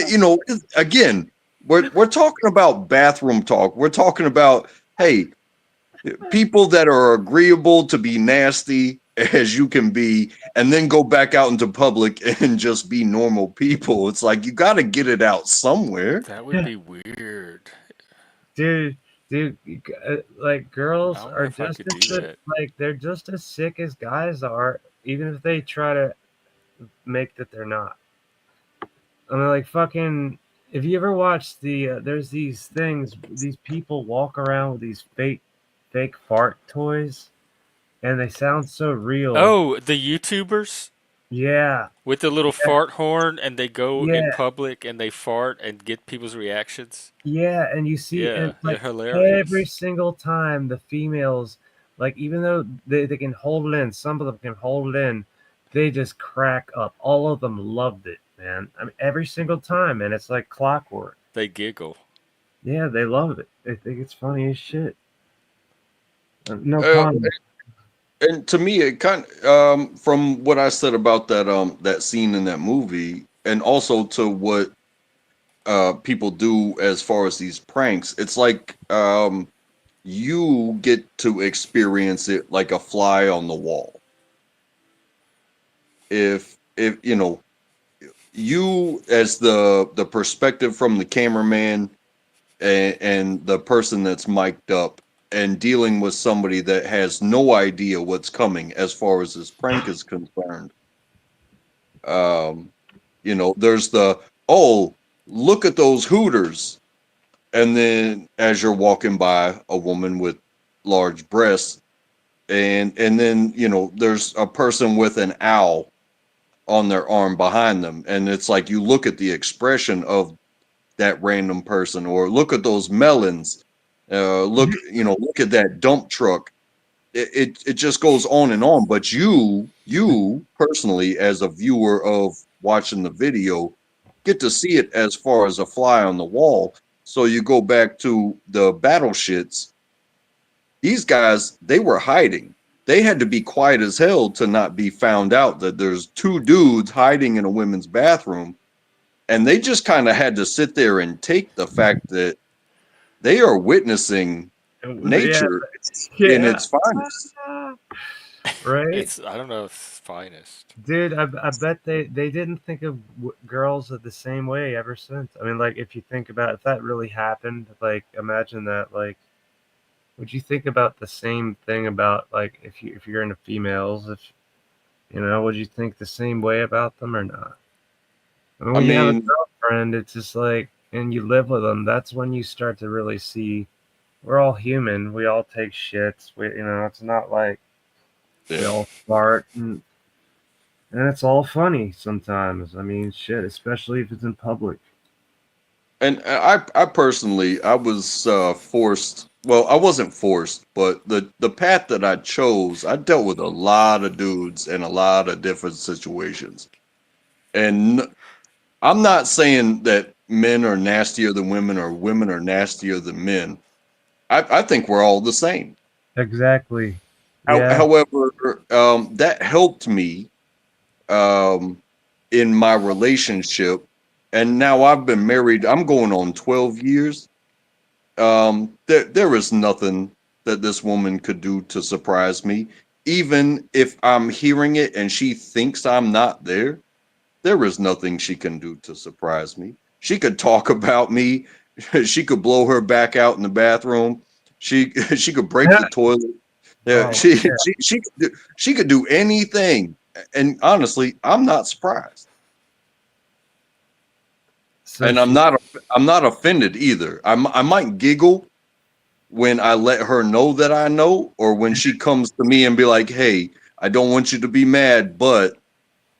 again, we're talking about bathroom talk. We're talking about, hey, people that are agreeable to be nasty as you can be, and then go back out into public and just be normal people. It's like you got to get it out somewhere. That would be weird. dude, dude, like I girls don't know are if I just could as do that. like they're just as sick as guys are, even if they try to make that they're not. I mean, like fucking. If you ever watch there's these things, these people walk around with these fake fart toys, and they sound so real. Oh, the YouTubers Yeah, with the little yeah, fart horn and they go in yeah, public and they fart and get people's reactions. yeah. And you see, and Yeah, they're like every hilarious. single time the females, like even though they can hold it in, some of them can hold it in, they just crack up. All of them loved it, man. I mean, every single time, and it's like clockwork. They giggle. Yeah, they love it. They think it's funny as shit. No Uh, pun. and to me, it kind from what I said about that scene in that movie, and also to what people do as far as these pranks, it's like you get to experience it like a fly on the wall. If you as the perspective from the cameraman and the person that's mic'd up and dealing with somebody that has no idea what's coming as far as this prank is concerned. Um, there's oh, look at those hooters. And then as you're walking by a woman with large breasts, and then there's a person with an owl on their arm behind them, and it's like you look at the expression of that random person, or look at those melons, look at that dump truck. It just goes on and on. But you personally, as a viewer of watching the video, get to see it as far as a fly on the wall. So you go back to the battle shits. These guys, they were hiding. they had to be quiet as hell to not be found out that there's two dudes hiding in a women's bathroom. And they just kind of had to sit there and take the fact that they are witnessing Yeah, nature in yeah. its finest. Right? It's I don't know if it's finest. Dude, I bet they didn't think of girls the same way ever since. I mean, like, if you think about if that really happened, like, imagine that, like, would you think about the same thing about, like, if you're into females, if would you think the same way about them or not? I mean, I when you have a mean, girlfriend, it's just like, and you live with them, that's when you start to really see we're all human. We all take shits. It's not like we yeah. all fart, and it's all funny sometimes. I mean, shit, especially if it's in public. And I personally, I was forced. Well, I wasn't forced, but the path that I chose, I dealt with a lot of dudes in a lot of different situations. And I'm not saying that men are nastier than women or women are nastier than men. I think we're all the same. Exactly. Yeah. However, that helped me um, in my relationship. And now I've been married, I'm going on 12 years. There is nothing that this woman could do to surprise me. Even if I'm hearing it and she thinks I'm not there, there is nothing she can do to surprise me. She could talk about me. She could blow her back out in the bathroom. She could break the toilet. Yeah, Oh, yeah. she could do anything. And honestly, I'm not surprised. So And she. I'm not offended either. I might giggle when I let her know that I know, or when she comes to me and be like, "Hey, I don't want you to be mad, but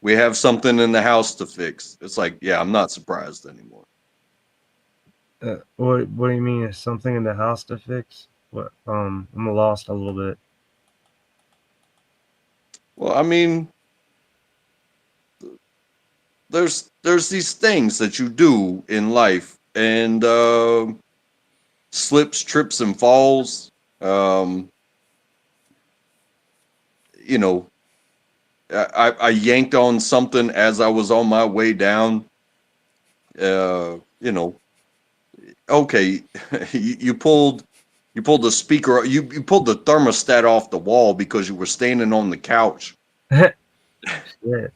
we have something in the house to fix." It's like, yeah, I'm not surprised anymore. What do you mean? Is something in the house to fix? What? I'm lost a little bit. Well, I mean, there's these things that you do in life, and slips, trips, and falls. Um, you know, I yanked on something as I was on my way down. You know, okay, you pulled the speaker, you pulled the thermostat off the wall because you were standing on the couch. Shit.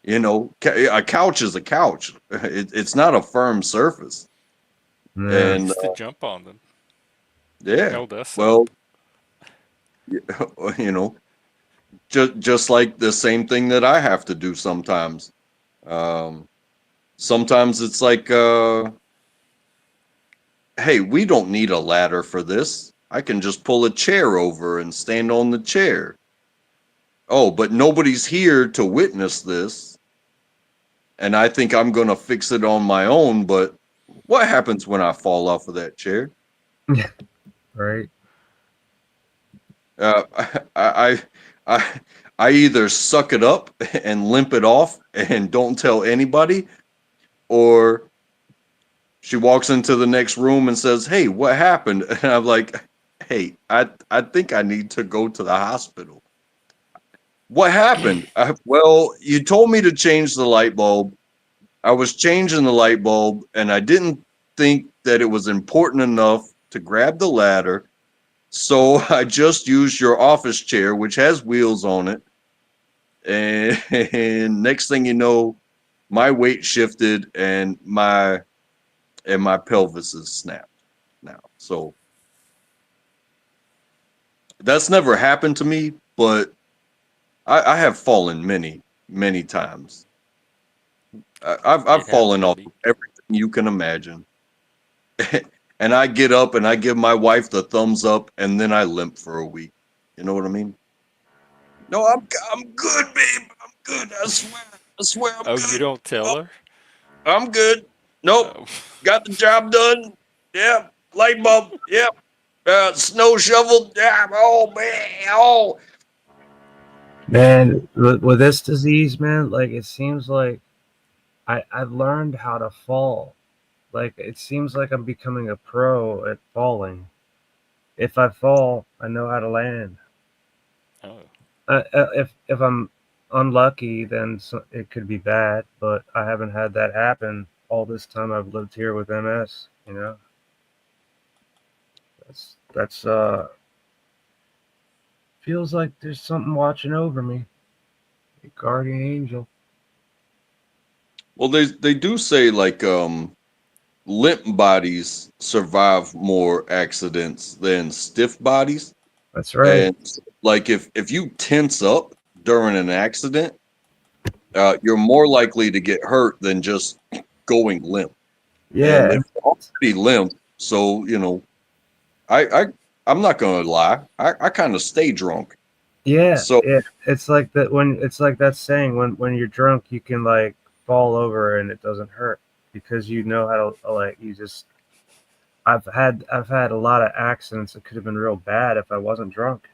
A couch is a couch. It's not a firm surface. I Yeah. And used to jump on them. yeah, Held us well, up. you know, just like the same thing that I have to do sometimes. Um, Sometimes it's like, hey, we don't need a ladder for this. I can just pull a chair over and stand on the chair. Oh, but nobody's here to witness this, and I think I'm going to fix it on my own. But what happens when I fall off of that chair? Right. Uh, I, I, I either suck it up and limp it off and don't tell anybody, or she walks into the next room and says, "Hey, what happened?" And I'm like, "Hey, I think I need to go to the hospital." What happened? Well, you told me to change the light bulb. I was changing the light bulb, and I didn't think that it was important enough to grab the ladder. So I just used your office chair, which has wheels on it. And next thing you know, my weight shifted and my pelvis is snapped now. So that's never happened to me, but I have fallen many times. I've It happened fallen to off me. of everything you can imagine. And I get up and I give my wife the thumbs up, and then I limp for a week. You know what I mean? No, I'm good, babe. I'm good. I swear I'm Oh, you good. don't tell Oh, her? I'm good. Nope. Oh. Got the job done. Yep. Light bulb. Yep. Snow shoveled. Yeah. Oh man. Oh. Man, with this disease, man, like, it seems like I've learned how to fall. Like, it seems like I'm becoming a pro at falling. If I fall, I know how to land. If I'm unlucky, then it could be bad. But I haven't had that happen all this time I've lived here with MS. You know, that's feels like there's something watching over me, a guardian angel. Well, they do say like limp bodies survive more accidents than stiff bodies. That's right. And like if you tense up during an accident, you're more likely to get hurt than just going limp. And Yeah, if and you're already limp, so I I I'm not gonna lie, I kind of stay drunk. yeah, So yeah. It's like that when it's like that saying when you're drunk, you can like fall over and it doesn't hurt because you know how to like you just. I've had a lot of accidents that could have been real bad if I wasn't drunk.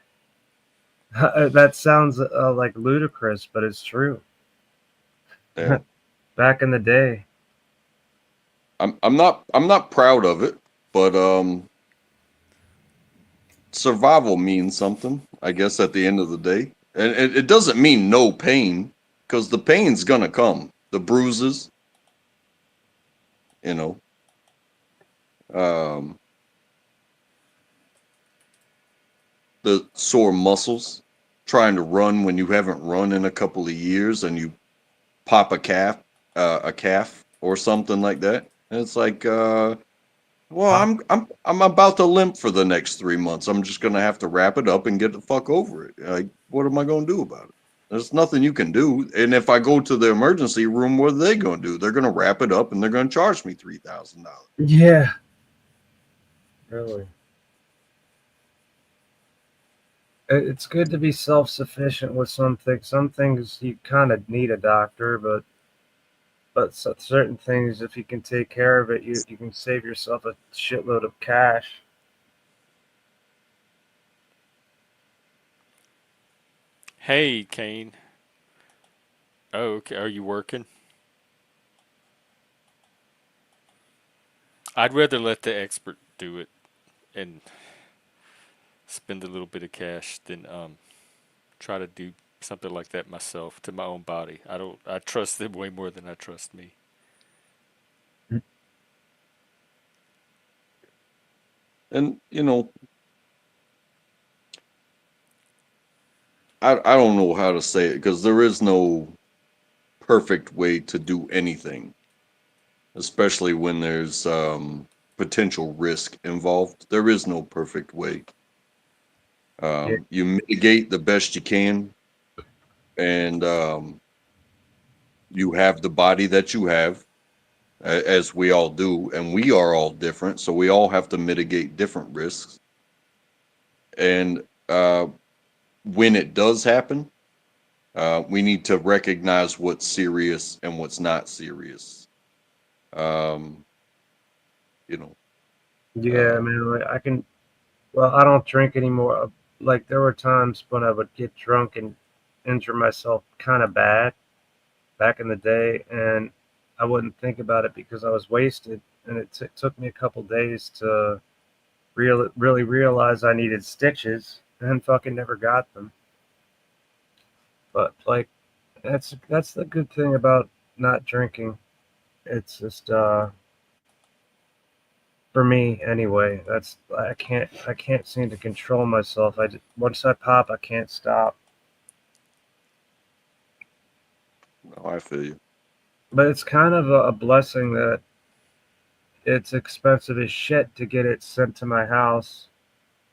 That sounds like ludicrous, but it's true. yeah, Back in the day, I'm not proud of it, but survival means something, I guess, at the end of the day. And it doesn't mean no pain, because the pain's gonna come. The bruises, you know, um, the sore muscles, trying to run when you haven't run in a couple of years, and you pop a calf or something like that. And it's like, well, pop. I'm about to limp for the next 3 months. I'm just gonna have to wrap it up and get the fuck over it. Like, what am I gonna do about it? There's nothing you can do. And if I go to the emergency room, what are they gonna do? They're gonna wrap it up and they're gonna charge me $3,000. Yeah, really. It's good to be self-sufficient with some things. Some things you kind of need a doctor, but certain things, if you can take care of it, you can save yourself a shitload of cash. Hey, Kane. Oh, okay. Are you working? I'd rather let the expert do it and spend a little bit of cash than try to do something like that myself to my own body. I don't. I trust them way more than I trust me. And I don't know how to say it because there is no perfect way to do anything, especially when there's potential risk involved. There is no perfect way. Yeah, You mitigate the best you can, and you have the body that you have, as we all do, and we are all different, so we all have to mitigate different risks. And when it does happen, we need to recognize what's serious and what's not serious. Um, you know, yeah, uh, man. Like I can. Well, I don't drink anymore. Like there were times when I would get drunk and injure myself kind of bad back in the day, and I wouldn't think about it because I was wasted, and it took me a couple days to really realize I needed stitches, and fucking never got them. But like that's the good thing about not drinking. It's just for me anyway. That's I can't seem to control myself. Once I pop, I can't stop. no, I feel you. But it's kind of a blessing that it's expensive as shit to get it sent to my house,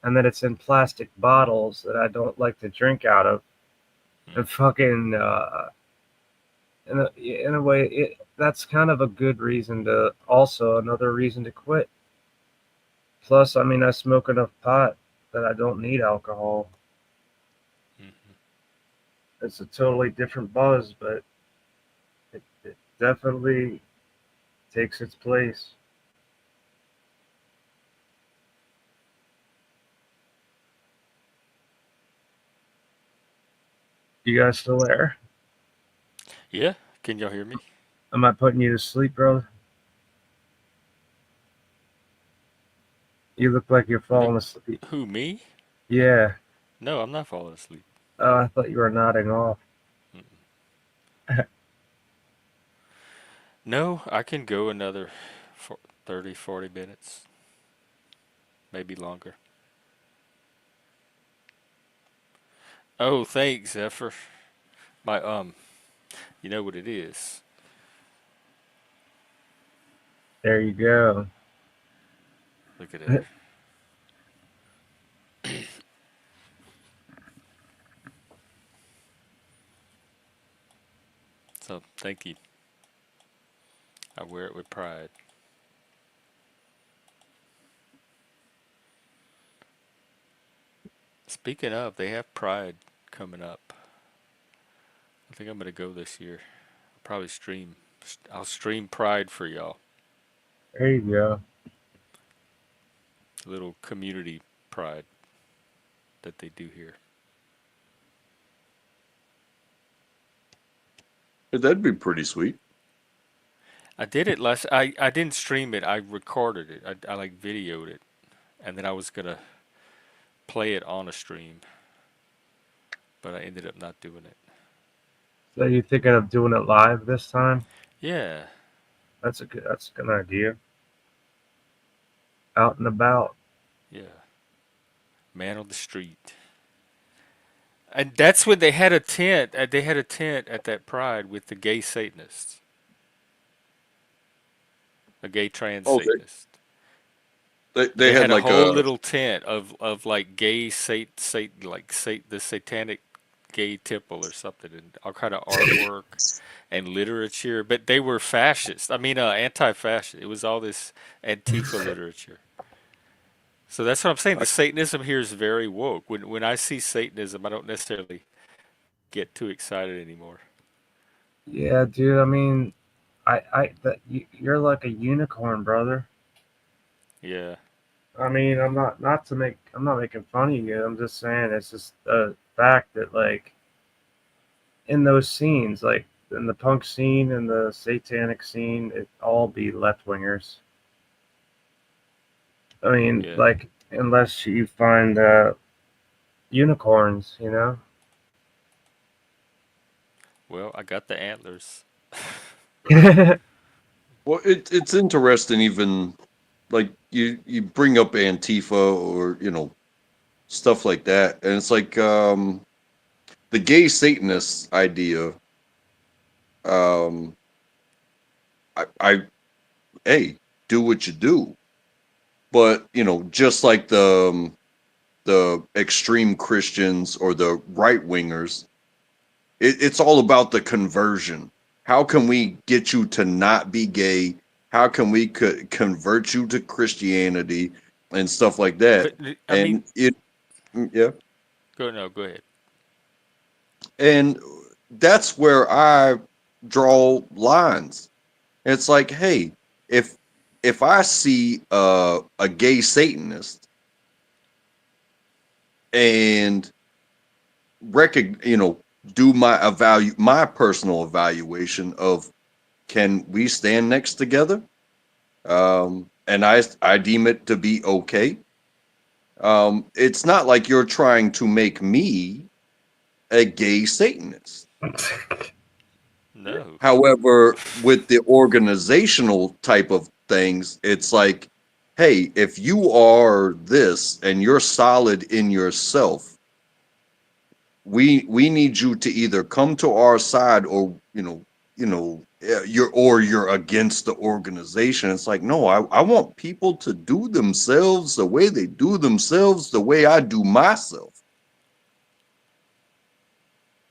and that it's in plastic bottles that I don't like to drink out of. And fucking in a way, that's kind of a good reason to also another reason to quit. Plus, I mean, I smoke enough pot that I don't need alcohol. Mm-hmm. It's a totally different buzz, but it definitely takes its place. You guys still there? Yeah. Can y'all hear me? Am I putting you to sleep, bro? You look like you're No. falling asleep. Who, me? Yeah. No, I'm not falling asleep. Oh, I thought you were nodding off. No, I can go another 30, 40 minutes, maybe longer. Oh, thanks, Zephyr. My you know what it is. There you go. Look at there. So thank you. I wear it with pride. Speaking of, they have Pride coming up. I think I'm gonna go this year. I'll probably stream. I'll stream Pride for y'all. There you go. A little community Pride that they do here. That'd be pretty sweet. I did it last. I didn't stream it. I recorded it. I like videoed it, and then I was gonna play it on a stream, but I ended up not doing it. So you thinking of doing it live this time? Yeah, That's a good idea. Out and about. yeah. Man on the street. And that's when they had a tent. They had a tent at that Pride with the gay Satanists, a gay trans Oh, Satanist. they They had had a like whole a little tent of like gay the satanic gay temple or something, and all kind of artwork and literature. But they were fascist. I mean, anti-fascist. It was all this Antifa literature. So that's what I'm saying. The Satanism here is very woke. When I see Satanism, I don't necessarily get too excited anymore. Yeah, dude. I mean, you're like a unicorn, brother. Yeah. I mean, I'm not making fun of you. I'm just saying it's just a fact that like in those scenes, like in the punk scene and the satanic scene, it all be left wingers. I mean, Yeah. like unless you find unicorns, you know. Well, I got the antlers. well, it's interesting. Even like you bring up Antifa or stuff like that, and it's like the gay Satanist idea. Um, I hey, do what you do, but just like the extreme Christians or the right wingers, it's all about the conversion. How can we get you to not be gay? How can we convert you to Christianity and stuff like that? But I mean, And yeah, go no, go ahead. and that's where I draw lines. It's like, hey, if if I see a gay Satanist and do my personal evaluation of, can we stand next together, and I deem it to be okay. It's not like you're trying to make me a gay Satanist. No. However, with the organizational type of things, it's like, hey, if you are this and you're solid in yourself, we need you to either come to our side, or you're against the organization. It's like, no, I want people to do themselves the way they do themselves, the way I do myself.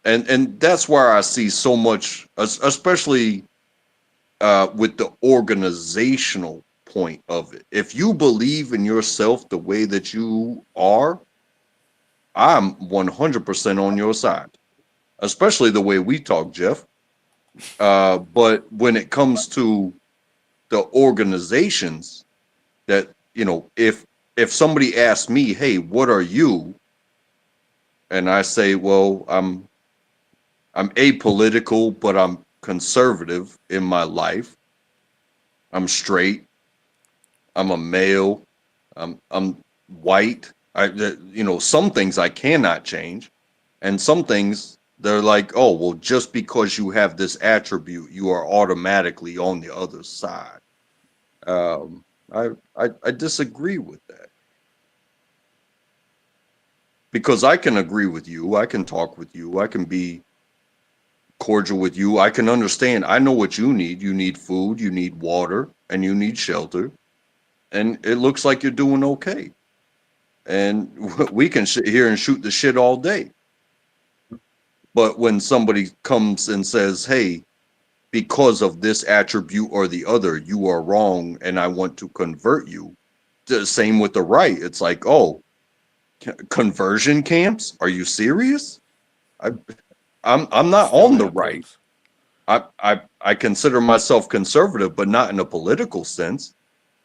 And that's where I see so much, especially with the organizational point of it. If you believe in yourself the way that you are, I'm 100% on your side, especially the way we talk, Jeff. But when it comes to the organizations, that if somebody asks me, hey, what are you? And I say, well, I'm apolitical, but I'm conservative in my life. I'm straight. I'm a male. I'm white. Some things I cannot change. And some things they're like, oh, well, just because you have this attribute, you are automatically on the other side. Um, I disagree with that because I can agree with you, I can talk with you, I can be cordial with you, I can understand. I know what you need. You need food, you need water, and you need shelter, and it looks like you're doing okay. And we can sit here and shoot the shit all day. But when somebody comes and says, "Hey, because of this attribute or the other, you are wrong, and I want to convert you." The same with the right. It's like, oh, conversion camps? Are you serious? I, I'm You not still on the have right. those. I consider myself conservative, but not in a political sense.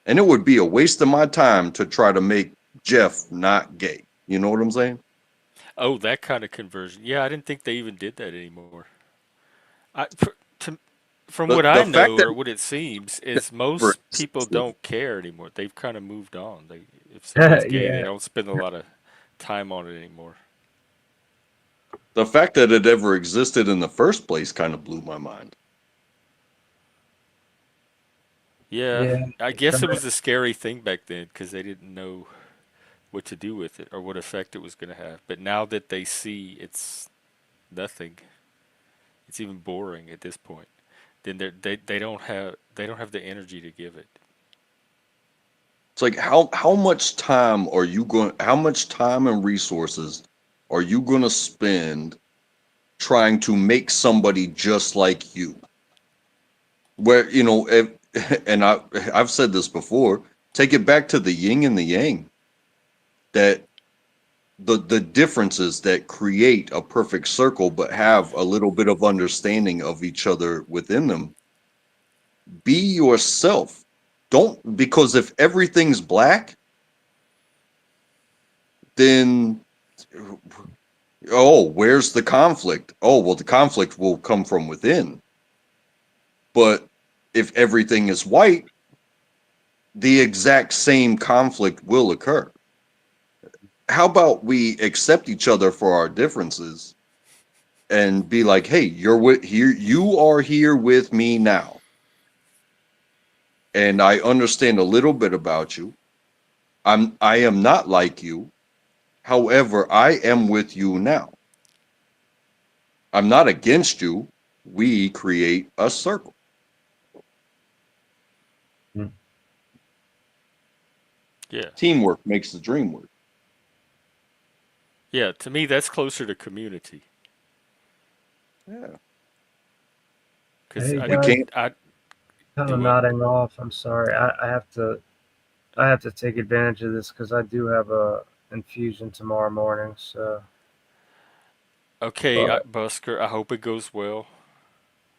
And it would be a waste of my time to try to make Jeff not gay. You know what I'm saying? Oh, that kind of conversion. Yeah, I didn't think they even did that anymore. To, from what I The fact know that or what it seems is we're most people sensitive, don't care anymore. They've kind of moved on. If somebody's gay, they Yeah, don't spend a lot of time on it anymore. the fact that it ever existed in the first place kind of blew my mind. Yeah, yeah. I It's guess kind it was of a scary thing back then because they didn't know what to do with it or what effect it was going to have. But now that they see it's nothing, it's even boring at this point. Then they don't have the energy to give it. It's like how much time are you going? How much time and resources are you going to spend trying to make somebody just like you? Where if, and I've said this before. Take it back to the yin and the yang. That the differences that create a perfect circle, but have a little bit of understanding of each other within them. Be yourself. Don't, because if everything's black, then oh, where's the conflict? Oh, well, the conflict will come from within. But if everything is white, the exact same conflict will occur. How about we accept each other for our differences and be like, "Hey, you're with here. You are here with me now, and I understand a little bit about you. I am not like you. However, I am with you now. I'm not against you. We create a circle. mm, Yeah, Teamwork makes the dream work." yeah. To me, that's closer to community Yeah. because hey We guys, can't. I kind do of what. nodding off. I'm sorry. I have to take advantage of this because I do have a infusion tomorrow morning. So, Okay, but Busker. I hope it goes well.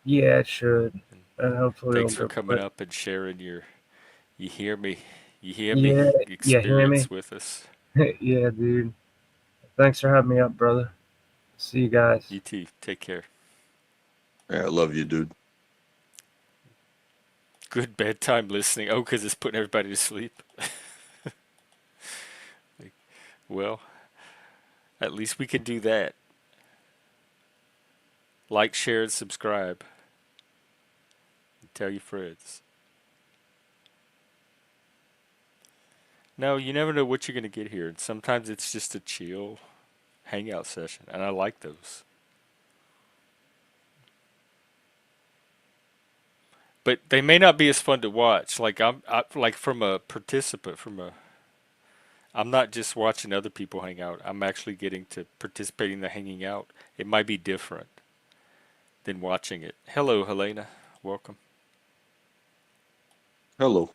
yeah, it should, And and hopefully it'll thanks for go coming quick. up and sharing your you hear me, you hear me Yeah, you hear me? experience with us. Yeah, dude. Thanks for having me up, brother. See you guys. You too. Take care. Yeah, I love you, dude. Good bedtime listening. Oh, because it's putting everybody to sleep. Well, at least we can do that. Like, share, and subscribe. Tell your friends. No, you never know what you're going to get here. And sometimes it's just a chill hangout session. And I like those. But they may not be as fun to watch. Like from a participant, I'm not just watching other people hang out. I'm actually getting to participate in the hanging out. It might be different than watching it. Hello, Helena. Welcome. Hello.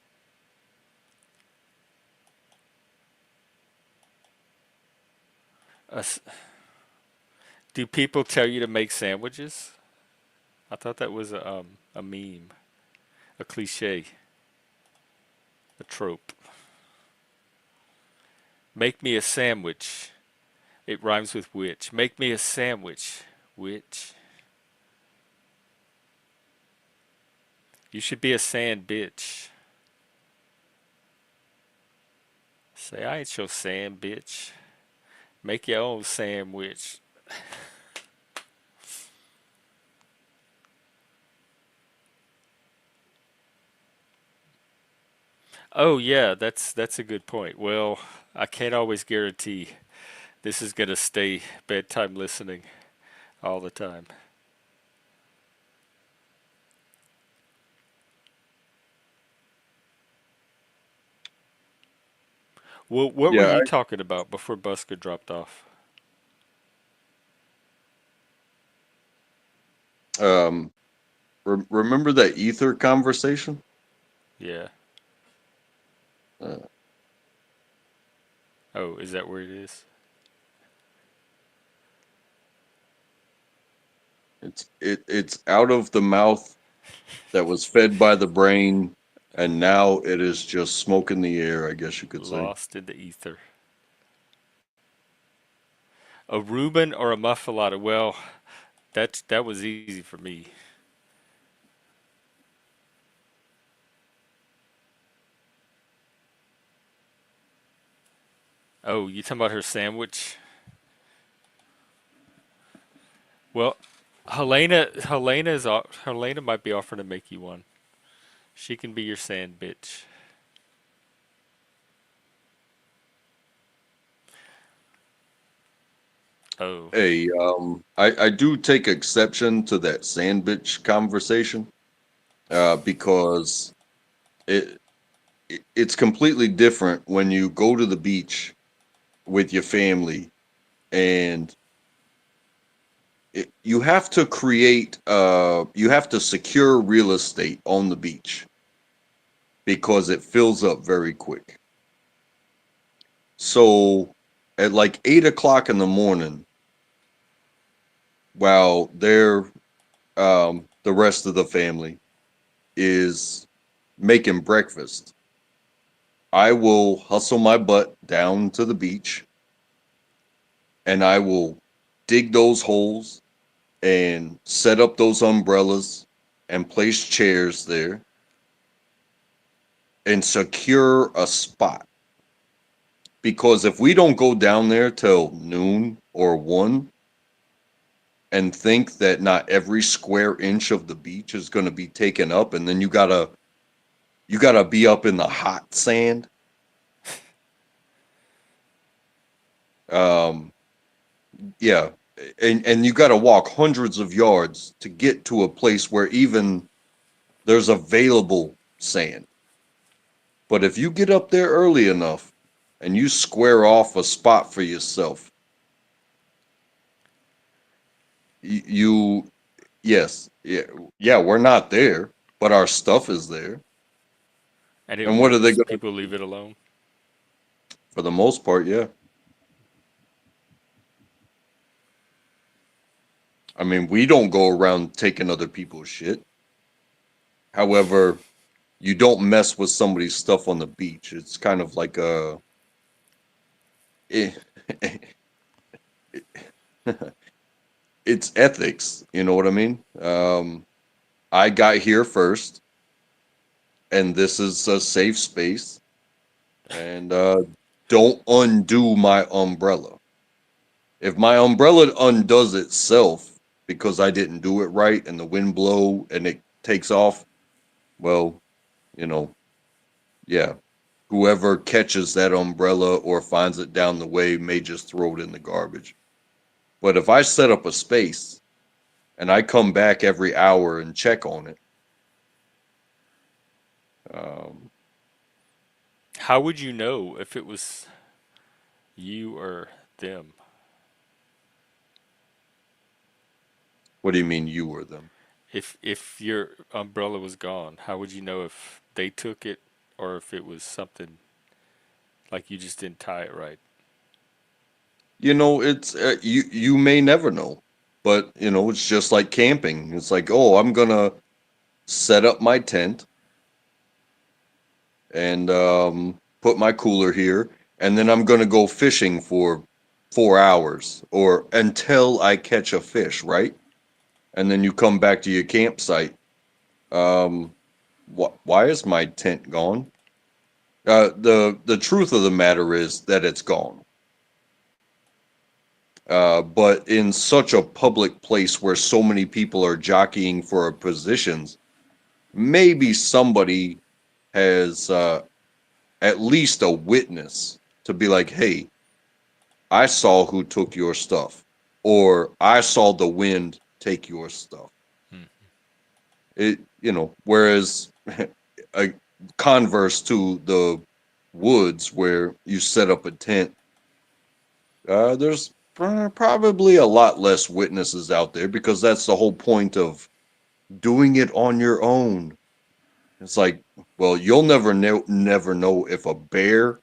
Uh, do people tell you to make sandwiches? I thought that was a meme, a cliche, a trope. Make me a sandwich. It rhymes with witch. Make me a sandwich, witch. You should be a sand bitch. Say, I ain't your sand bitch. Make your own sandwich. Oh yeah, that's a good point. Well, I can't always guarantee this is gonna stay bedtime listening all the time. Well, what were Yeah. you talking about before Busker dropped off? Um, remember that ether conversation? Yeah. Uh, Oh, is that where it is? it's out of the mouth that was fed by the brain, and now it is just smoke in the air, I guess you could say. Lost in the ether. A Reuben or a muffalata? Well, that was easy for me. Oh, you talking about her sandwich? Well, Helena might be offering to make you one. She can be your sand bitch. Oh, Hey, I do take exception to that sandwich conversation, because it, it's completely different when you go to the beach with your family, and you have to you have to secure real estate on the beach because it fills up very quick. So at like 8 o'clock in the morning, while the rest of the family is making breakfast, I will hustle my butt down to the beach and I will dig those holes and set up those umbrellas and place chairs there and secure a spot. Because if we don't go down there till noon or 1 and think that not every square inch of the beach is going to be taken up, and then you gotta be up in the hot sand, um yeah, and you gotta walk hundreds of yards to get to a place where even there's available sand. But if you get up there early enough and you square off a spot for yourself, you yes, yeah, yeah, we're not there, but our stuff is there. and it And what are they works. gonna People leave it alone. for the most part, yeah. I mean, we don't go around taking other people's shit. However, you don't mess with somebody's stuff on the beach. It's kind of like eh, it's ethics. You know what I mean? I got here first, and this is a safe space. And don't undo my umbrella. If my umbrella undoes itself because I didn't do it right, and the wind blow and it takes off, well, you know, yeah, whoever catches that umbrella or finds it down the way may just throw it in the garbage. But if I set up a space and I come back every hour and check on it, um, How would you know if it was you or them? what do you mean you or them? If your umbrella was gone, how would you know if they took it or if it was something like you just didn't tie it right? It's you may never know, but it's just like camping. It's like, oh, I'm gonna set up my tent and put my cooler here, and then I'm gonna go fishing for 4 hours or until I catch a fish, right? And then you come back to your campsite. Um, why is my tent gone? The truth of the matter is that it's gone. but in such a public place where so many people are jockeying for positions, maybe somebody has at least a witness to be like, hey, I saw who took your stuff, or I saw the wind take your stuff. Hmm. Whereas a converse to the woods where you set up a tent, there's probably a lot less witnesses out there because that's the whole point of doing it on your own. It's like, well, you'll never know if a bear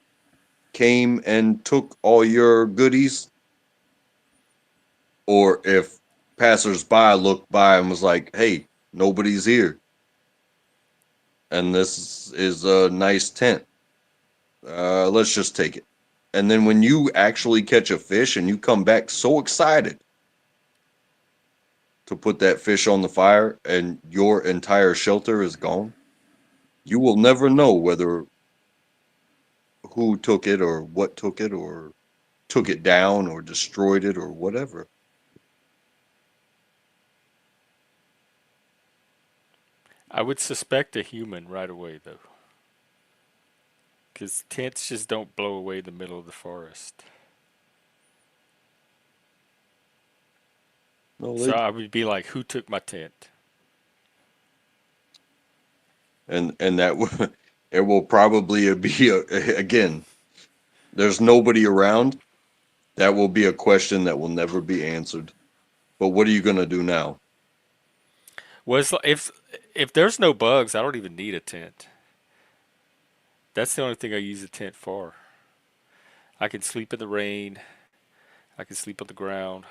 came and took all your goodies, or if passersby looked by and was like, "Hey, nobody's here, and this is a nice tent. Let's just take it." And then when you actually catch a fish and you come back so excited to put that fish on the fire and your entire shelter is gone, you will never know whether who took it or what took it or took it down or destroyed it or whatever. I would suspect a human right away, though, because tents just don't blow away the middle of the forest. No, So they I would be like, who took my tent? and that it will probably be again. There's nobody around. That will be a question that will never be answered. But what are you gonna do now? Was if there's no bugs, I don't even need a tent. That's the only thing I use a tent for. I can sleep in the rain. I can sleep on the ground.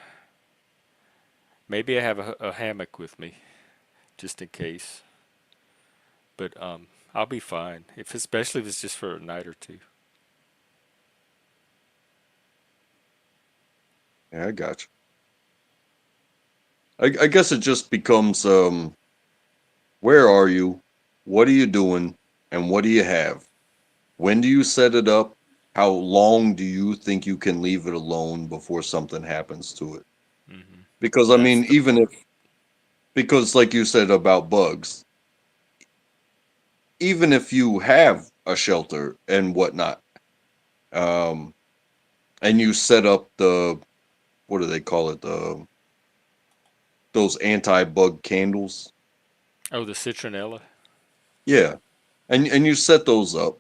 Maybe I have a hammock with me, just in case. But I'll be fine. If especially if it's just for a night or two. Yeah, I got you. I guess it just becomes where are you? What are you doing? And what do you have? When do you set it up? How long do you think you can leave it alone before something happens to it? Hmm. Because I That's mean, the point. because like you said about bugs, even if you have a shelter and whatnot, um, and you set up the what do they call it? Those anti-bug candles. Oh, the citronella. Yeah. And you set those up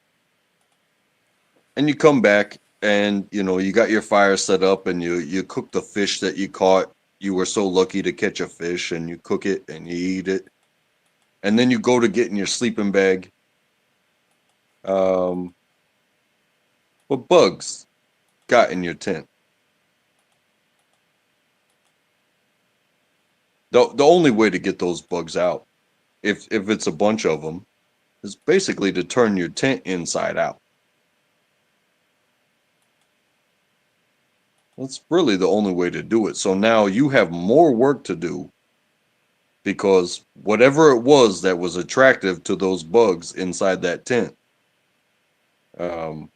and you come back and you got your fire set up and you cook the fish that you caught. You were so lucky to catch a fish and you cook it and you eat it. And then you go to get in your sleeping bag. Um, what bugs got in your tent? The only way to get those bugs out, if it's a bunch of them, is basically to turn your tent inside out. That's really the only way to do it. So now you have more work to do because whatever it was that was attractive to those bugs inside that tent, um,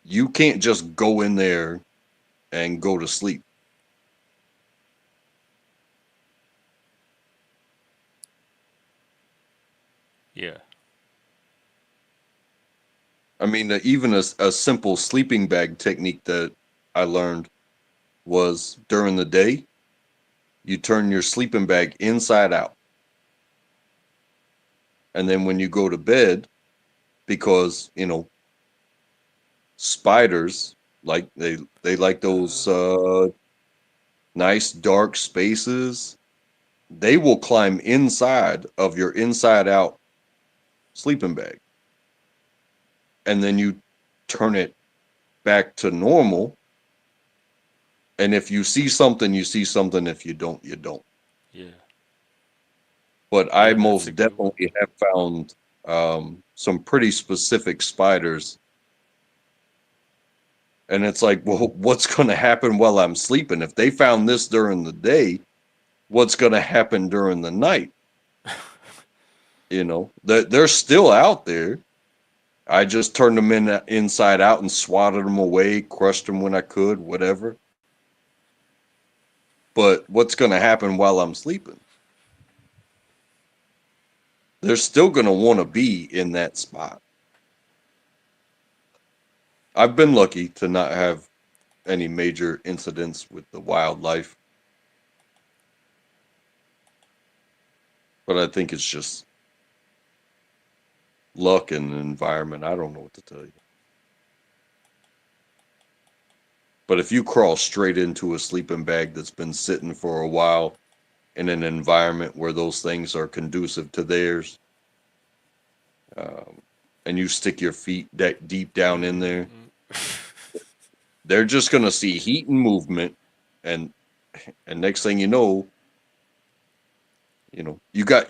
you can't just go in there and go to sleep. Yeah. I mean, even a simple sleeping bag technique that I learned was during the day, you turn your sleeping bag inside out. And then when you go to bed, because, spiders like they like those nice dark spaces, they will climb inside of your inside out sleeping bag. And then you turn it back to normal. And if you see something, you see something. If you don't, you don't. Yeah. But I Yeah, that's a most good one. definitely have found some pretty specific spiders. And it's like, well, what's going to happen while I'm sleeping? If they found this during the day, what's going to happen during the night? They're still out there. I just turned them inside out and swatted them away, crushed them when I could, whatever. But what's going to happen while I'm sleeping? They're still going to want to be in that spot. I've been lucky to not have any major incidents with the wildlife, but I think it's just luck and the environment. I don't know what to tell you. But if you crawl straight into a sleeping bag that's been sitting for a while in an environment where those things are conducive to theirs, um, and you stick your feet deep down in there, they're just going to see heat and movement, and next thing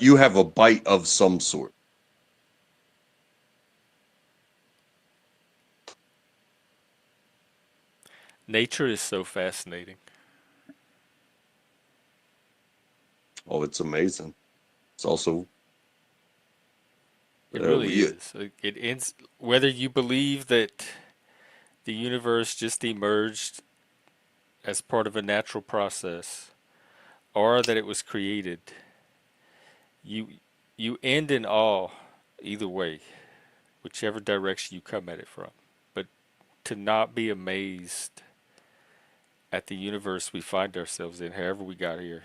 you have a bite of some sort. Nature is so fascinating. Oh, it's amazing. It's also It really you, is. It ends whether you believe that the universe just emerged as part of a natural process or that it was created. You you end in awe either way, whichever direction you come at it from. But to not be amazed at the universe we find ourselves in, however we got here.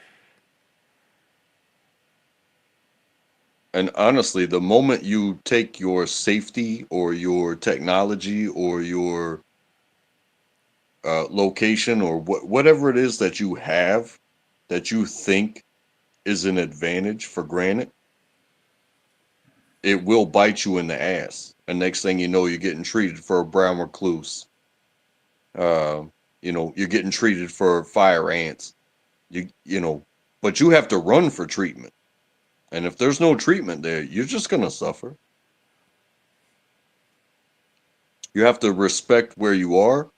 and honestly, the moment you take your safety or your technology or your location or whatever it is that you have that you think is an advantage for granted, it will bite you in the ass. And next thing you know, you're getting treated for a brown recluse. Uh, you're getting treated for fire ants. You know, but you have to run for treatment. And if there's no treatment there, you're just gonna suffer. You have to respect where you are,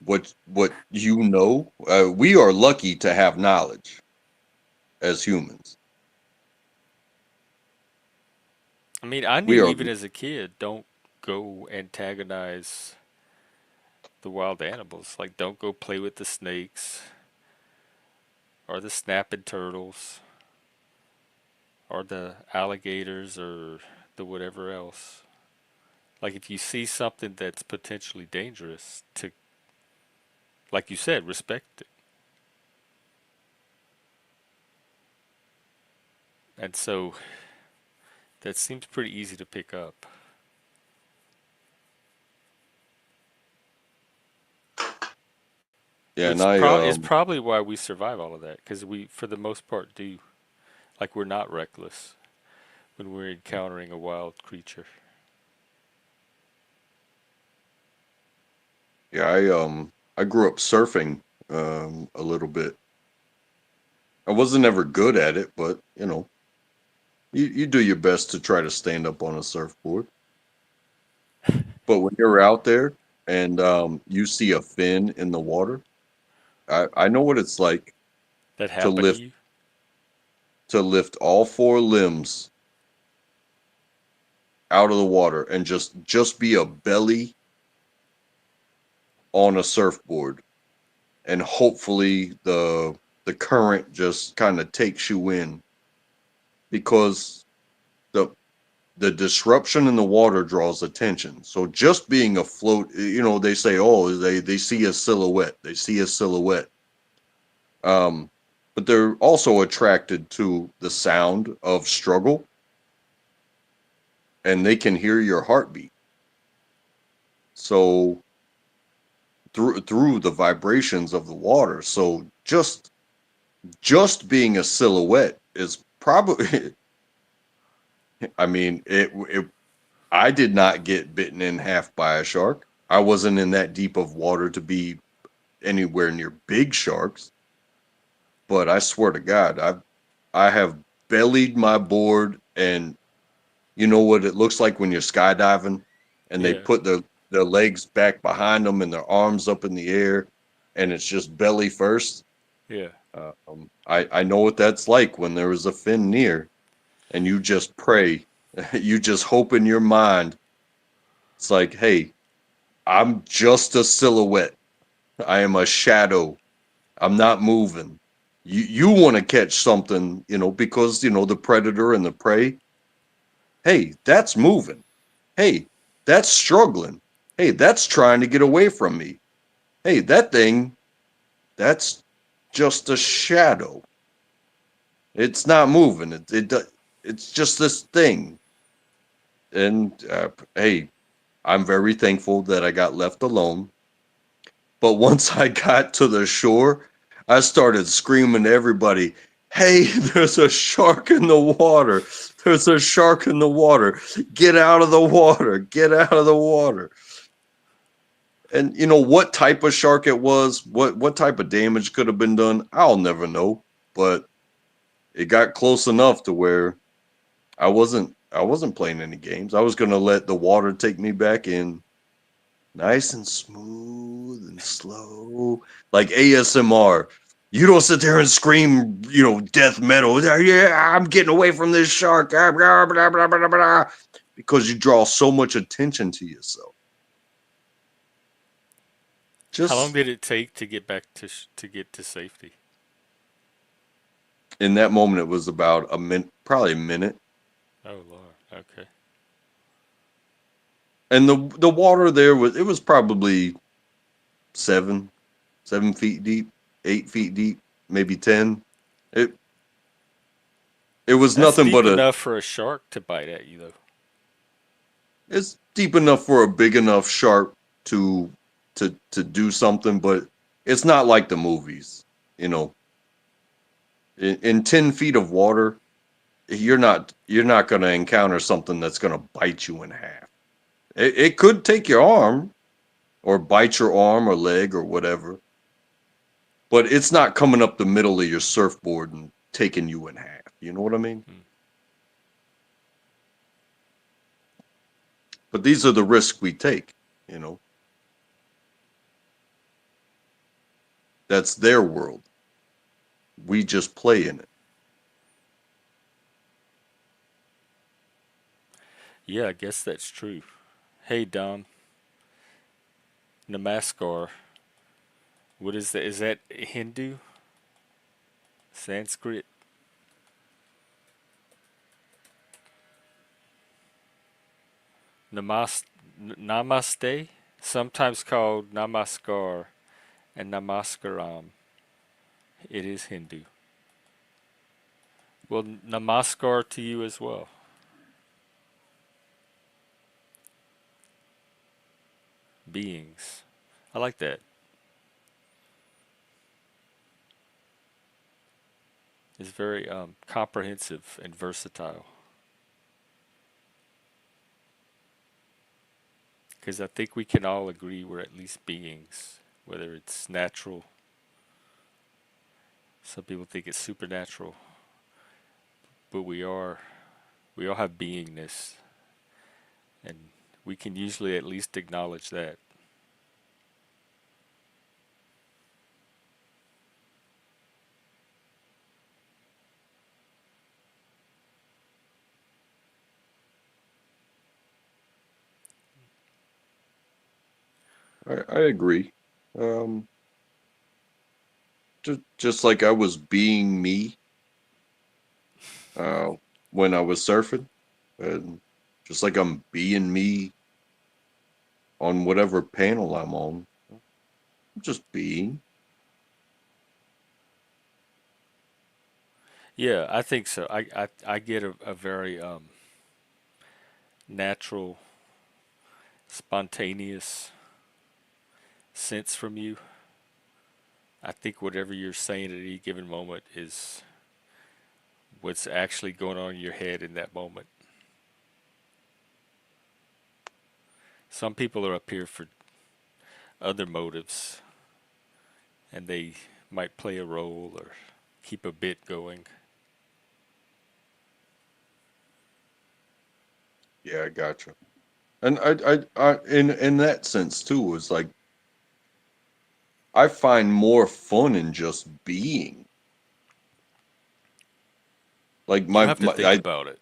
what you know. We are lucky to have knowledge as humans. I mean, I We knew are even as a kid, don't go antagonize the wild animals. Like, don't go play with the snakes or the snapping turtles or the alligators or the whatever else. Like, if you see something that's potentially dangerous, to, like you said, respect it. And so that seems pretty easy to pick up. yeah, and Which I is probably why we survive all of that, because we, for the most part, do. Like, we're not reckless when we're encountering a wild creature. yeah, I grew up surfing a little bit. I wasn't ever good at it, but you do your best to try to stand up on a surfboard. But when you're out there and you see a fin in the water, I know what it's like That to happened to lift you? all four limbs out of the water and just be a belly on a surfboard, and hopefully the current just kind of takes you in, because the the disruption in the water draws attention. So just being afloat, they say, oh, they see a silhouette, they see a silhouette. Um, but they're also attracted to the sound of struggle, and they can hear your heartbeat. So through the vibrations of the water. So just being a silhouette is probably. I mean, I did not get bitten in half by a shark. I wasn't in that deep of water to be anywhere near big sharks, but I swear to God, I have bellied my board, and you know what it looks like when you're skydiving and they Yeah, put their legs back behind them and their arms up in the air, and it's just belly first. yeah. I know what that's like when there is a fin near, and you just pray, you just hope in your mind. It's like, hey, I'm just a silhouette. I am a shadow. I'm not moving. You want to catch something, because the predator and the prey. Hey, that's moving. Hey, that's struggling. Hey, that's trying to get away from me. Hey, that thing, that's just a shadow. It's not moving. It's just this thing. And hey, I'm very thankful that I got left alone. But once I got to the shore, I started screaming to everybody, "Hey, there's a shark in the water. There's a shark in the water. Get out of the water. Get out of the water." And what type of shark it was, what type of damage could have been done, I'll never know. But it got close enough to where I wasn't playing any games. I was gonna let the water take me back in, nice and smooth and slow, like ASMR. You don't sit there and scream, death metal. Yeah, I'm getting away from this shark. Blah, blah, blah, blah, blah, blah, because you draw so much attention to yourself. How long Just did it take to get back to get to safety? in that moment, it was about a minute, probably a minute. Oh Lord. Okay. And the water there was probably 7 feet deep, 8 feet deep, maybe 10. It it was That's nothing deep but enough for a shark to bite at you, though. it's deep enough for a big enough shark to to do something, but it's not like the movies. You know, in 10 feet of water, you're not going to encounter something that's going to bite you in half. It could take your arm or bite your arm or leg or whatever, but it's not coming up the middle of your surfboard and taking you in half. You know what I mean? Hmm. But these are the risks we take. You know, that's their world. We just play in it. Yeah, I guess that's true. Hey, Dom, Namaskar. What is that? Is that Hindu? Sanskrit? Namas- Namaste? Sometimes called Namaskar and Namaskaram. It is Hindu. Well, Namaskar to you as well. Beings. I like that. It's very comprehensive and versatile. Because I think we can all agree we're at least beings, whether it's natural. Some people think it's supernatural, but we all have beingness, and we can usually at least acknowledge that. I agree. Um, just like I was being me uh, when I was surfing, and just like I'm being me on whatever panel I'm on. I'm just being. Yeah, I think so. I get a very natural, spontaneous sense from you. I think whatever you're saying at any given moment is what's actually going on in your head in that moment. Some people are up here for other motives, and they might play a role or keep a bit going. Yeah, I gotcha. And in that sense too, is like I find more fun in just being. Like You don't my have to my think I about it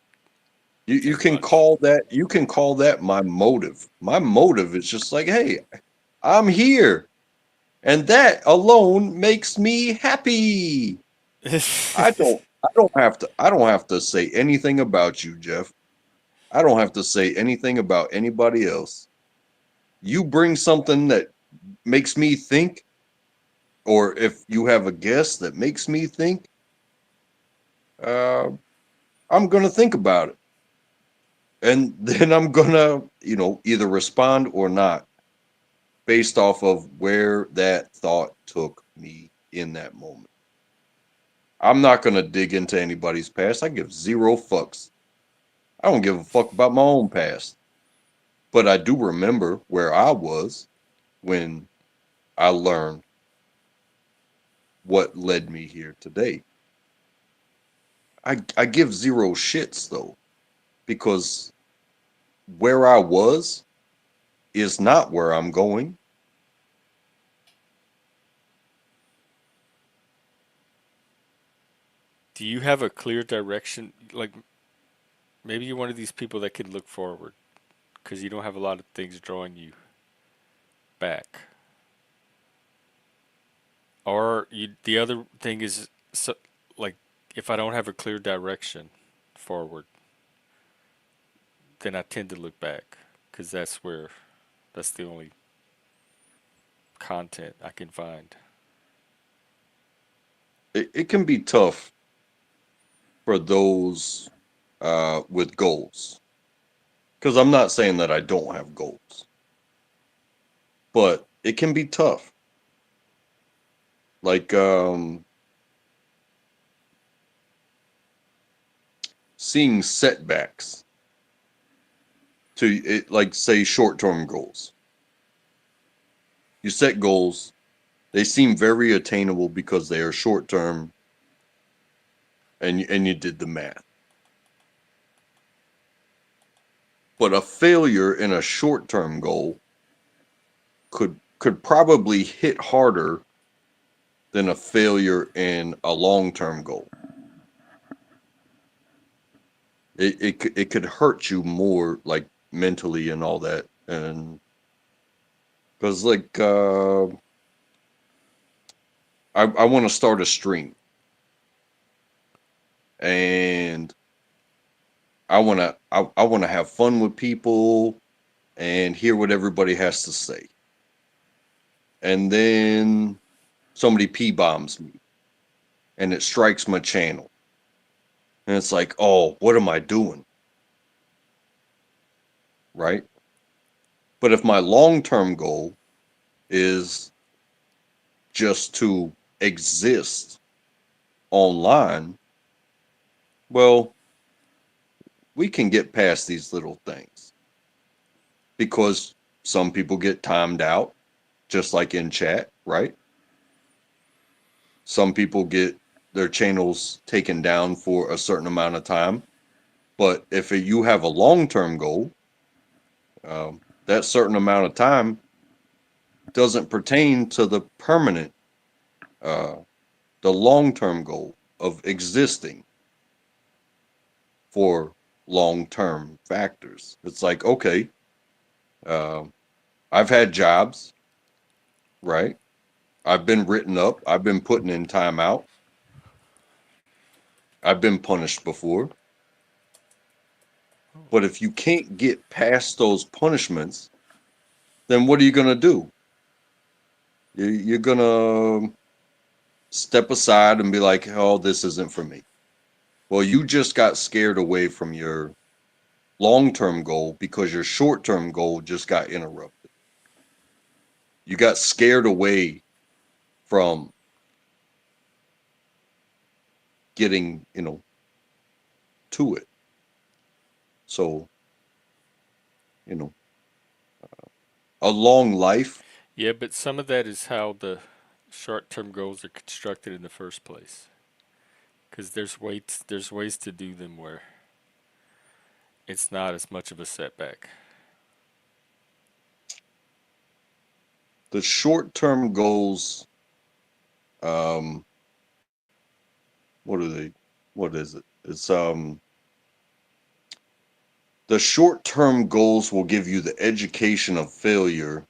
you as can much. call that my motive. My motive is just like, hey, I'm here. and that alone makes me happy. I don't have to say anything about you, Jeff. I don't have to say anything about anybody else. You bring something that makes me think, or if you have a guest that makes me think, uh, I'm gonna think about it, and then I'm gonna, either respond or not based off of where that thought took me in that moment. I'm not gonna dig into anybody's past. I give zero fucks. I don't give a fuck about my own past, but I do remember where I was when I learned what led me here today. I give zero shits though, because where I was is not where I'm going. Do you have a clear direction? Like maybe you're one of these people that can look forward because you don't have a lot of things drawing you back. Or the other thing is, so, like, if I don't have a clear direction forward, then I tend to look back because that's the only content I can find. It can be tough for those with goals, because I'm not saying that I don't have goals, but it can be tough. Like seeing setbacks to it, like say short-term goals. You set goals, they seem very attainable because they are short-term, and you did the math. But a failure in a short-term goal could probably hit harder than a failure in a long-term goal. It could hurt you more, like mentally and all that, and because like I want to start a stream, and I want to have fun with people and hear what everybody has to say, and then somebody p bombs me and it strikes my channel, and it's like, oh, what am I doing, right? But if my long-term goal is just to exist online, well, we can get past these little things, because some people get timed out, just like in chat, right? Some people get their channels taken down for a certain amount of time. But if you have a long-term goal, that certain amount of time doesn't pertain to the permanent, uh, the long-term goal of existing for long-term factors. It's like, okay, uh, I've had jobs, right? I've been written up. I've been putting in time out. I've been punished before. But if you can't get past those punishments, then what are you going to do? You're going to step aside and be like, oh, this isn't for me. Well, you just got scared away from your long-term goal because your short-term goal just got interrupted. You got scared away from getting, to it. So, you know, a long life. Yeah, but some of that is how the short-term goals are constructed in the first place. Because there's ways to do them where it's not as much of a setback. The short-term goals, um, what are they? What is it? It's the short-term goals will give you the education of failure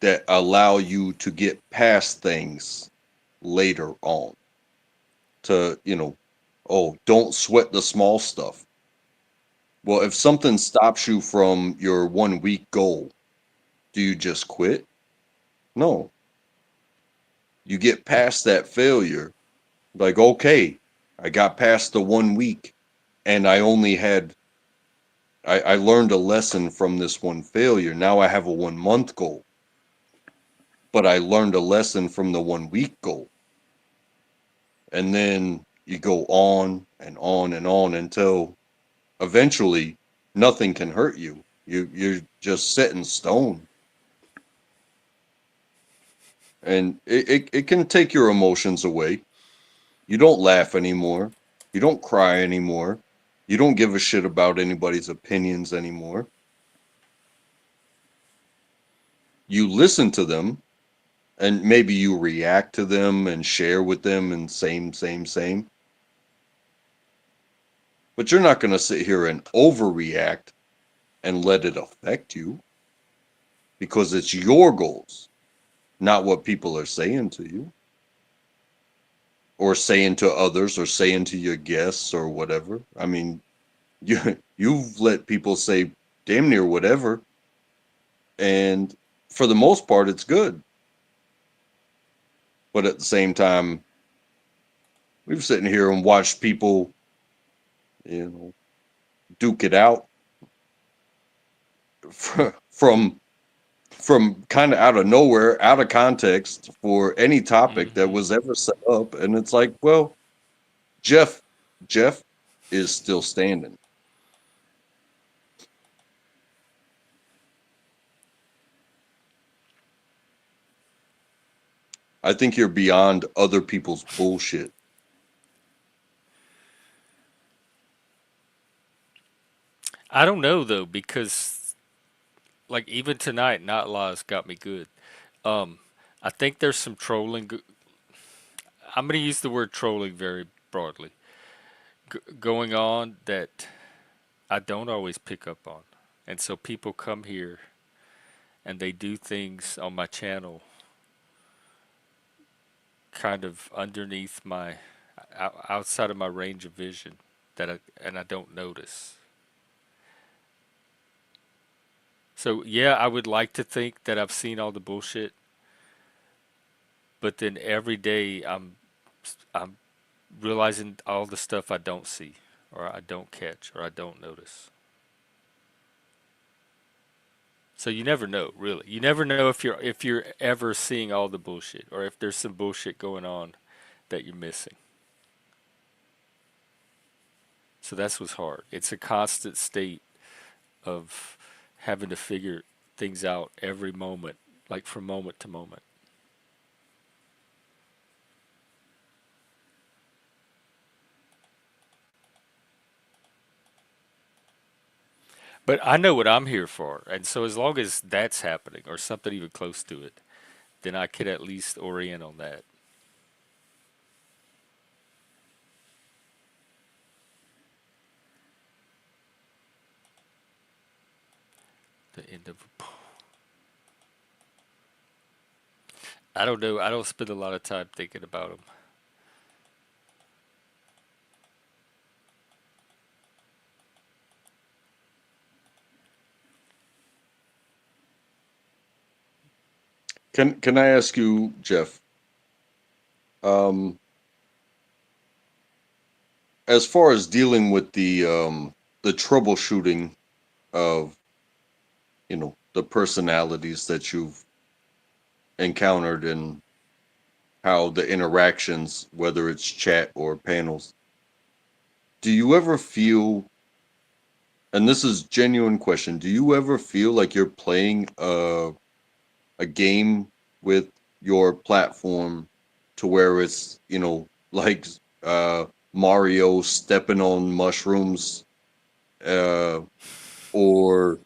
that allow you to get past things later on. To, oh, don't sweat the small stuff. Well, if something stops you from your 1 week goal, do you just quit? No. You get past that failure. Like, okay, I got past the 1 week and I learned a lesson from this one failure. Now I have a 1 month goal, but I learned a lesson from the 1 week goal. And then you go on and on and on until eventually nothing can hurt you. You're just set in stone. And it can take your emotions away. You don't laugh anymore. You don't cry anymore. You don't give a shit about anybody's opinions anymore. You listen to them and maybe you react to them and share with them and same. But you're not going to sit here and overreact and let it affect you because it's your goals, not what people are saying to you or saying to others or saying to your guests or whatever. I mean, you've let people say damn near whatever, and for the most part it's good. But at the same time, we've sitting here and watched people, you know, duke it out from kind of out of nowhere, out of context for any topic that Hmm. was ever set up, and it's like, well, Jeff Jeff is still standing. I think you're beyond other people's bullshit. I don't know though because like even tonight, Not Laws got me good. Um, I think there's some trolling. I'm going to use the word trolling very broadly going on that I don't always pick up on, and so people come here and they do things on my channel kind of underneath my outside of my range of vision and I don't notice. So yeah, I would like to think that I've seen all the bullshit, but then every day I'm realizing all the stuff I don't see or I don't catch or I don't notice. So you never know, really. You never know if you're ever seeing all the bullshit or if there's some bullshit going on that you're missing. So that's what's hard. It's a constant state of having to figure things out every moment, like from moment to moment. But I know what I'm here for, and so as long as that's happening or something even close to it, then I could at least orient on that. The end of. I don't know. I don't spend a lot of time thinking about them. Can I ask you, Jeff, um, as far as dealing with the troubleshooting of, the personalities that you've encountered and how the interactions, whether it's chat or panels, do you ever feel, and this is genuine question, do you ever feel like you're playing a game with your platform to where it's, like uh Mario stepping on mushrooms, uh or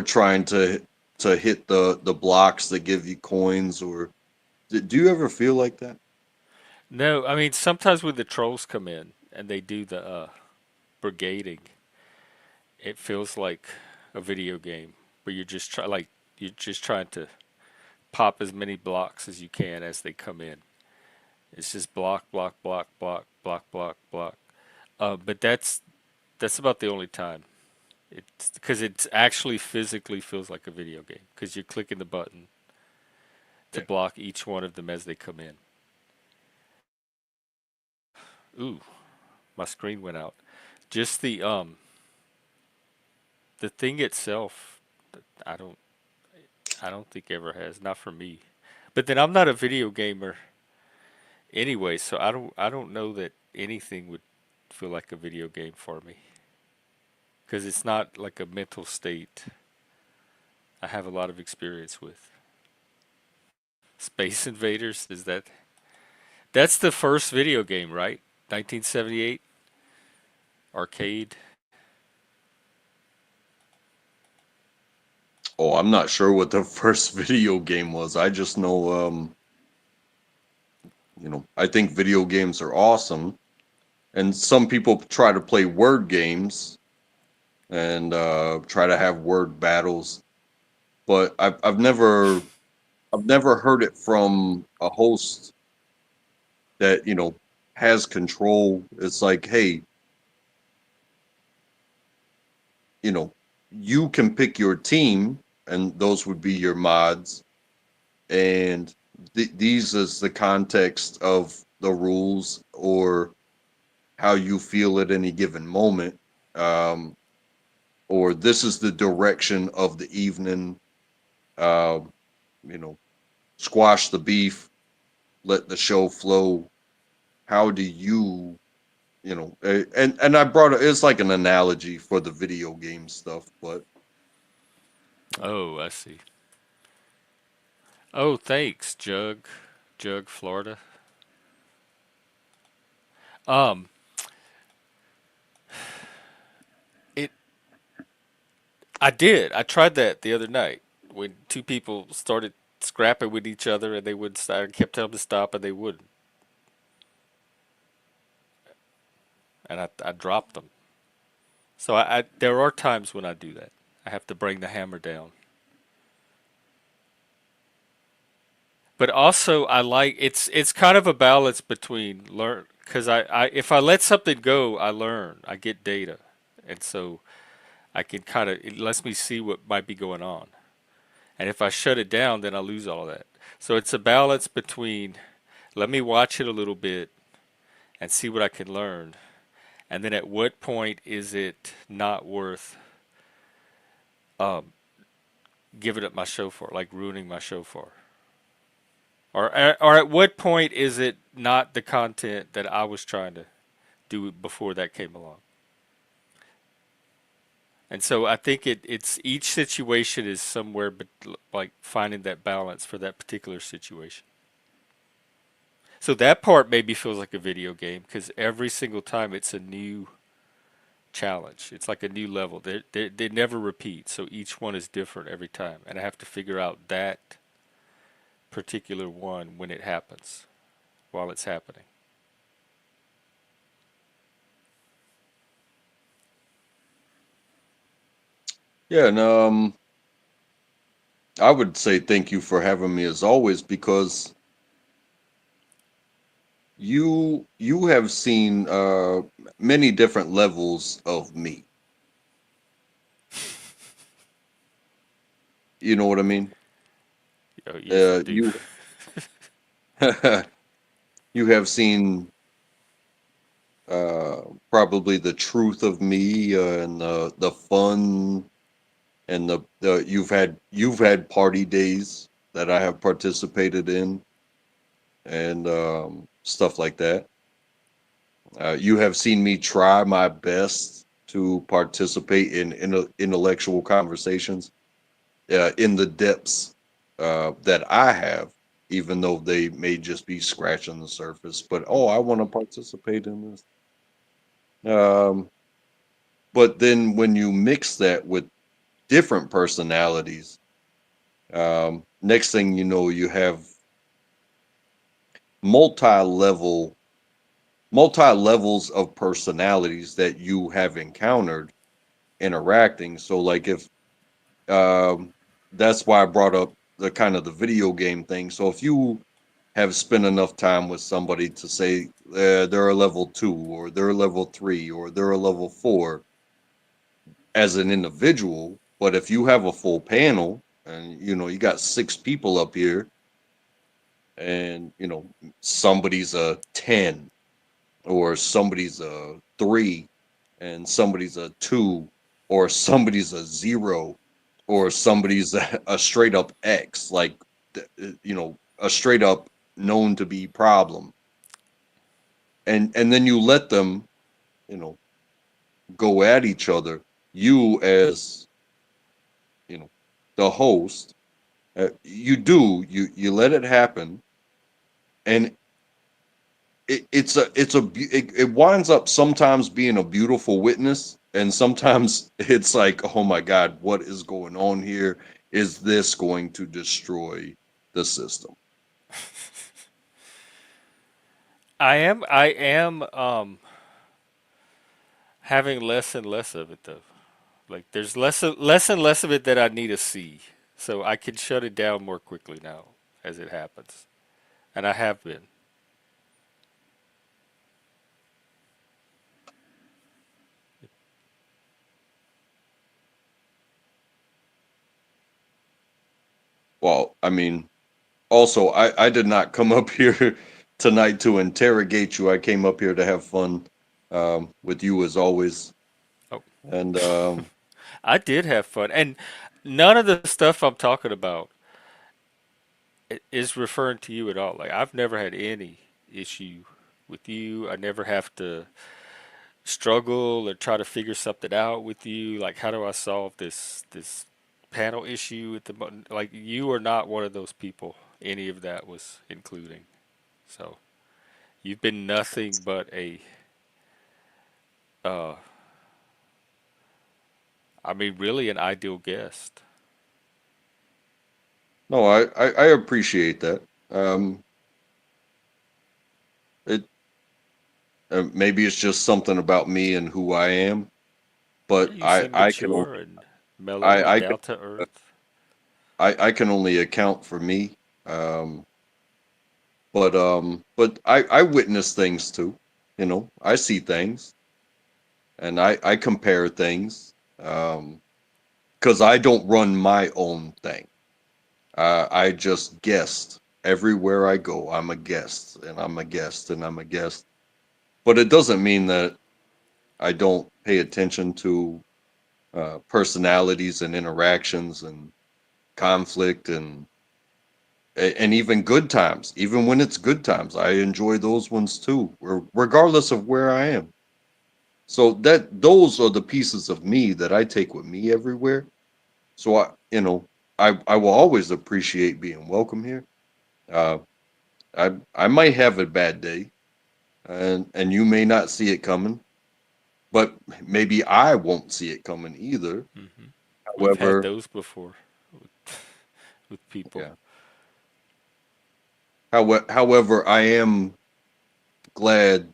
trying to hit the blocks that give you coins, or do you ever feel like that? No, I mean sometimes when the trolls come in and they do the brigading, it feels like a video game where you're just trying to pop as many blocks as you can as they come in. It's just block, block, block, block, block, block, block. But that's about the only time. It's because it actually physically feels like a video game because you're clicking the button to Yeah. block each one of them as they come in. Ooh, my screen went out. Just the thing itself, I don't I don't think ever has. Not for me. But then I'm not a video gamer anyway, so I don't know that anything would feel like a video game for me because it's not like a mental state I have a lot of experience with. Space Invaders, is that's the first video game, right? 1978 arcade. Oh, I'm not sure what the first video game was. I just know, I think video games are awesome, and some people try to play word games and try to have word battles, but I've never heard it from a host that has control. It's like, hey, you know, you can pick your team, and those would be your mods, and these is the context of the rules or how you feel at any given moment, um, or this is the direction of the evening. Uh, you know, squash the beef, let the show flow. How do you, and I brought it's like an analogy for the video game stuff, but Oh, I see. Oh, thanks, Jug, Florida. Um, it I did. I tried that the other night when two people started scrapping with each other and they wouldn't stop. I kept telling them to stop and they wouldn't, and I dropped them. So I there are times when I do that. I have to bring the hammer down. But also I like it's kind of a balance between learn because I if I let something go, I learn. I get data. And so I can kind of it lets me see what might be going on. And if I shut it down, then I lose all that. So it's a balance between let me watch it a little bit and see what I can learn. And then at what point is it not worth um, giving up my show for, like ruining my show for? Or at what point is it not the content that I was trying to do before that came along? And so I think it's each situation is somewhere, but like finding that balance for that particular situation. So that part maybe feels like a video game because every single time it's a new challenge. It's like a new level. They never repeat, so each one is different every time, and I have to figure out that particular one when it happens, while it's happening. yeah, and I would say thank you for having me as always because you have seen many different levels of me. You know what I mean? Yes, I do. You you have seen uh, probably the truth of me and the fun and the you've had party days that I have participated in and stuff like that. You have seen me try my best to participate in intellectual conversations in the depths that I have, even though they may just be scratching the surface. But oh, I want to participate in this. Um, but then when you mix that with different personalities, next thing you know, you have multi-level multi-levels of personalities that you have encountered interacting. So like if um that's why I brought up the kind of the video game thing. So if you have spent enough time with somebody to say they're a level 2 or they're a level 3 or they're a level 4 as an individual, but if you have a full panel and you got 6 people up here and somebody's a 10 or somebody's a 3 and somebody's a 2 or somebody's a 0 or somebody's a straight up X, like a straight up known to be problem, and then you let them you know go at each other. You as you know the host, you let it happen, and it winds up sometimes being a beautiful witness, and sometimes it's like, oh my god, what is going on here? Is this going to destroy the system? I am having less and less of it though. Like there's less and less of it that I need to see, so I can shut it down more quickly now as it happens, and I have been. Well, I mean, also, I did not come up here tonight to interrogate you. I came up here to have fun with you as always. Oh, And I did have fun, and none of the stuff I'm talking about is referring to you at all. Like I've never had any issue with you. I never have to struggle or try to figure something out with you. Like how do I solve this panel issue with like you are not one of those people. Any of that was including. So you've been nothing but a uh I mean really an ideal guest. no, I appreciate that. It maybe it's just something about me and who I am, but You seem mature and mellow and I down to earth. I can only account for me. Um, but I witness things too. I see things and I compare things. Because I don't run my own thing. I just guest everywhere I go. I'm a guest, and I'm a guest, and I'm a guest. But it doesn't mean that I don't pay attention to personalities and interactions and conflict and even good times. Even when it's good times, I enjoy those ones too, regardless of where I am. So those are the pieces of me that I take with me everywhere. So I will always appreciate being welcome here. Uh, I might have a bad day, and you may not see it coming, but maybe I won't see it coming either. Hmm. We've had However, those before with people. yeah. However, I am glad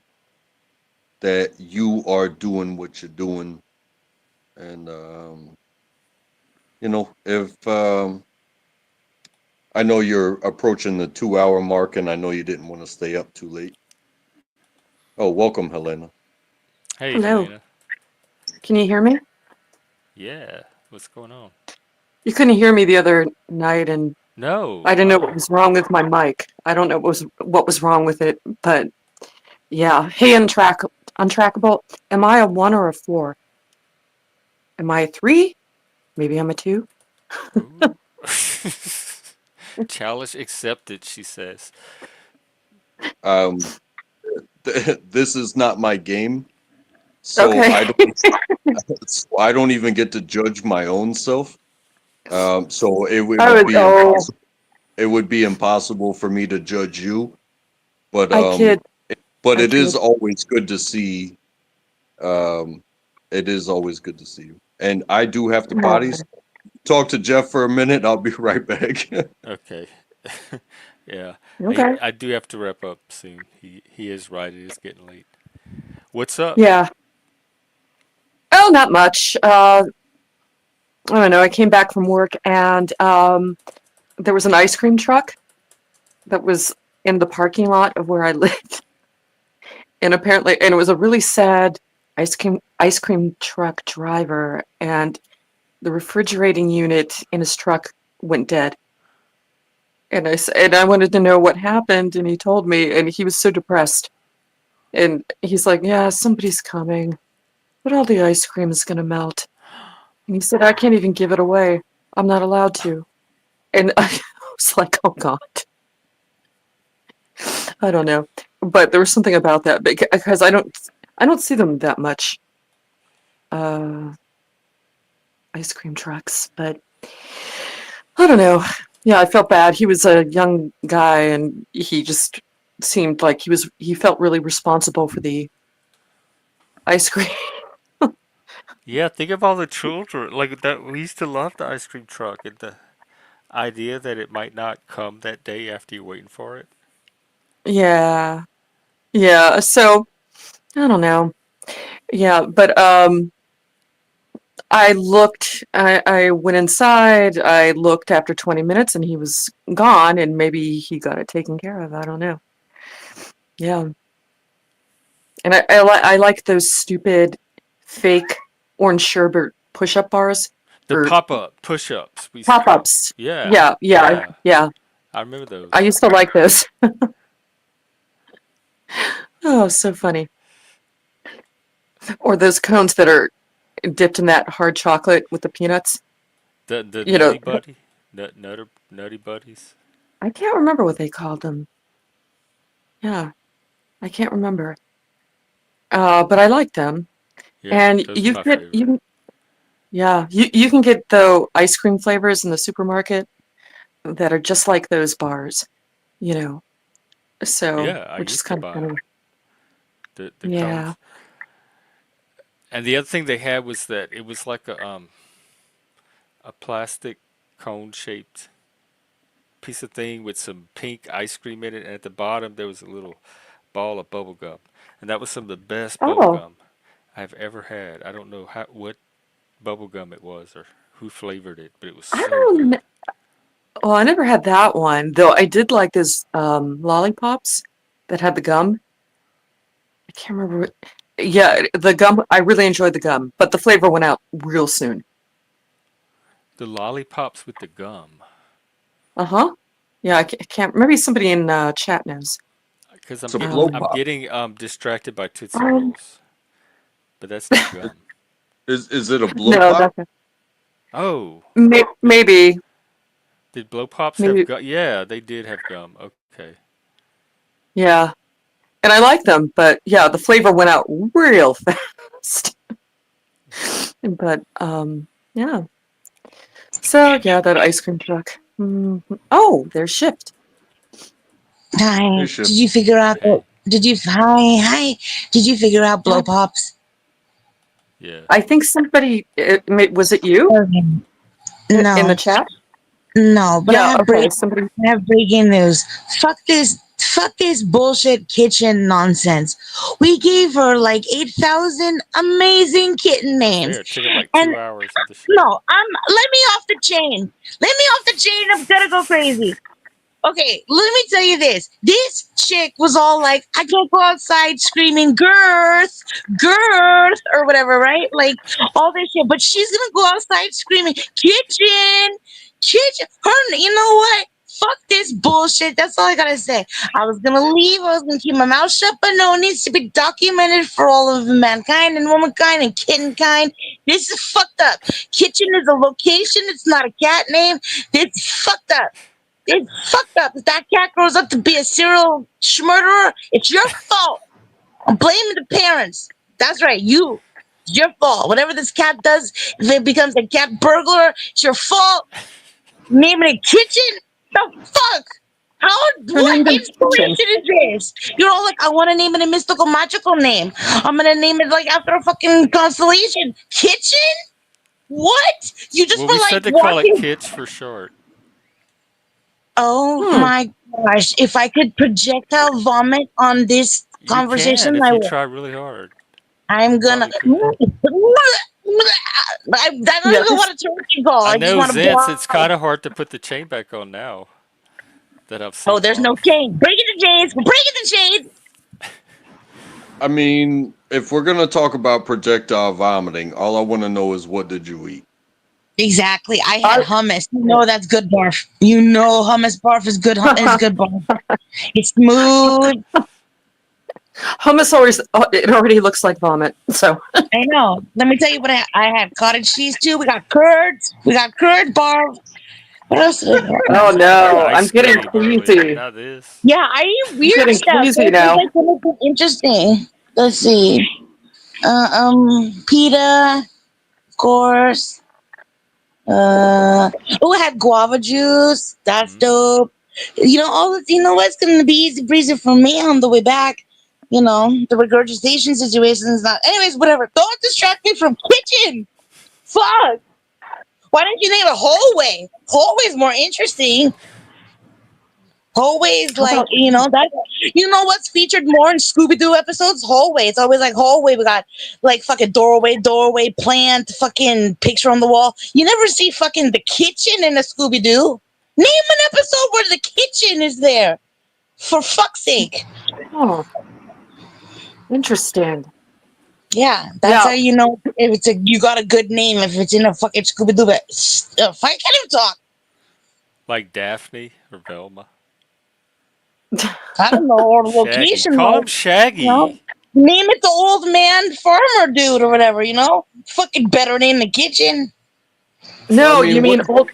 that you are doing what you're doing, and if I know you're approaching the 2 hour mark, and I know you didn't want to stay up too late. Oh, welcome, Helena. Hey, Hello. Helena. Can you hear me? Yeah, what's going on? You couldn't hear me the other night, and No. I didn't know what was wrong with my mic. I don't know what was wrong with it, but yeah. Hey, untrackable. Am I a 1 or a 4? Am I a 3? Maybe I'm a 2. Ooh. Challenge accepted, she says. Um, this is not my game, so Okay. I don't even get to judge my own self. So I was. Oh, it would be impossible for me to judge you. But I kid. but I it is kid. always good to see. Um, it is always good to see you. And I do have to potty. Oh, So talk to Jeff for a minute. I'll be right back. Okay. Yeah. okay. I do have to wrap up soon. He is right. It is getting late. What's up? Yeah. Oh, not much. I don't know. I came back from work, and there was an ice cream truck that was in the parking lot of where I lived, and apparently, and it was a really sad ice cream truck driver, and the refrigerating unit in his truck went dead. And I wanted to know what happened, and he told me, and he was so depressed. And he's like, "Yeah, somebody's coming, but all the ice cream is gonna melt." And he said, "I can't even give it away. I'm not allowed to." And I was like, "Oh God, I don't know." But there was something about that because I don't see them that much. Uh, Ice cream trucks, but I don't know. Yeah, I felt bad. He was a young guy, and he just seemed like he felt really responsible for the ice cream. Yeah, think of all the children like that. We used to love the ice cream truck and the idea that it might not come that day after you're waiting for it. Yeah. Yeah. So I don't know. Yeah, but I went inside, I looked after 20 minutes and he was gone, and maybe he got it taken care of. I don't know. Yeah. And I like those stupid fake orange sherbet push-up bars The or pop-up push-ups we used to call 'em. pop-ups. Yeah, Yeah, yeah, yeah, yeah. I remember I those. used to like those. Oh, so funny. Or those cones that are dipped in that hard chocolate with the peanuts. The You know, Nutty Buddy, Nutty Buddies. I can't remember what they called them. Yeah, I can't remember. But I like them. Yeah, And those are my favorite. you can get the ice cream flavors in the supermarket that are just like those bars, you know. So, Yeah, I which is used to kind of buy them. funny. The Yeah. cones. And the other thing they had was that it was like a plastic cone shaped piece of thing with some pink ice cream in it, and at the bottom there was a little ball of bubble gum, and that was some of the best bubble Oh, gum I've ever had. I don't know what bubble gum it was or who flavored it, but it was I so don't. good. Oh, I never had that one though. I did like those lollipops that had the gum. I can't remember what. Yeah, the gum. I really enjoyed the gum, but the flavor went out real soon. The lollipops with the gum, Uh huh. Yeah, I can't. Maybe somebody in chat knows. because It's a blow Um, I'm pop. getting distracted by Tootsie um, Rolls, but that's not gum. Is it a blow no, pop? that's Oh, did maybe. did blow pops have Maybe. gum? Yeah, they did have gum. Okay. Yeah, and I like them, but yeah, the flavor went out real fast. But yeah. So yeah, that ice cream truck. Oh, there's Shift. Hey, Hi. shift. Did you figure out? Hey. Did you? Hi. Did you figure out blow Yeah, pops? Yeah. I think somebody. Was it you Okay. in the No, chat? no. But Yeah. Okay. Somebody. I have breaking news. Fuck this. Fuck this bullshit kitchen nonsense. We gave her like 8,000 amazing kitten I say names, it took him like and 2 hours of the show. no, let me off the chain. Let me off the chain. I'm gonna go crazy. Okay, let me tell you this. This chick was all like, I can't go outside screaming girth, girth, or whatever, right? Like all this shit. But she's gonna go outside screaming, kitchen, kitchen. You know what? Fuck this bullshit. That's all I gotta say. I was gonna leave. I was gonna keep my mouth shut, but no, it needs to be documented for all of mankind and womankind and kittenkind. This is fucked up. Kitchen is a location. It's not a cat name. This is fucked up. It's fucked up. If that cat grows up to be a serial murderer, it's your fault. I'm blaming the parents. That's right, you. It's your fault. Whatever this cat does, if it becomes a cat burglar, it's your fault. Naming it kitchen? The fuck? How? Her What name is Kitchen. inspiration is this? You're all like, I want to name it a mystical, magical name. I'm gonna name it like after a fucking constellation. Kitchen? What? You just Well, were we like said to call it walking. Kitch for short. Oh Hmm. my gosh. If I could projectile vomit on this You can conversation, if I you would. try really hard. I'm You gonna. probably could. I don't Yeah. even want a turkey ball. I I just know, want to Zance, it's barf. kind of hard to put the chain back on now that I've Oh, seen there's no barf. chain. Break it the chains. Break it the chains. I mean, if we're gonna talk about projectile vomiting, all I want to know is what did you eat? Exactly. I had I, hummus. You know that's good barf. You know hummus barf is good. Is good barf. It's smooth. hummus always, it already looks like vomit. So, I know. Let me tell you what I had. Cottage cheese too. We got curds. We got curd barf. What else did I have? oh I had no, I'm ice getting cream earlier, queasy. not this. Yeah, I eat I'm weird getting stuff. queasy That's now. like something interesting. Let's see. Pita, of course. Oh, I had guava juice. That's Mm. dope. You know, all this, you know what's gonna be easy breezy for me on the way back. You know, the regurgitation situation is not. Anyways, whatever. Don't distract me from kitchen. Fuck. Why didn't you name it hallway? Hallway's more interesting. Hallways, How like about, that. You know what's featured more in Scooby Doo episodes? Hallway. It's always like hallway. We got like fucking doorway, plant, fucking picture on the wall. You never see fucking the kitchen in a Scooby Doo. Name an episode where the kitchen is there. For fuck's sake. oh, interesting. Yeah, that's Yeah, how you know if you got a good name if it's in a fucking Scooby Doo. I can't even talk. Like Daphne or Velma. I don't know, or Shaggy. location, Call him like, Shaggy. name it the old man farmer dude or whatever, Fucking better name the kitchen. Well, I no, you mean, mean old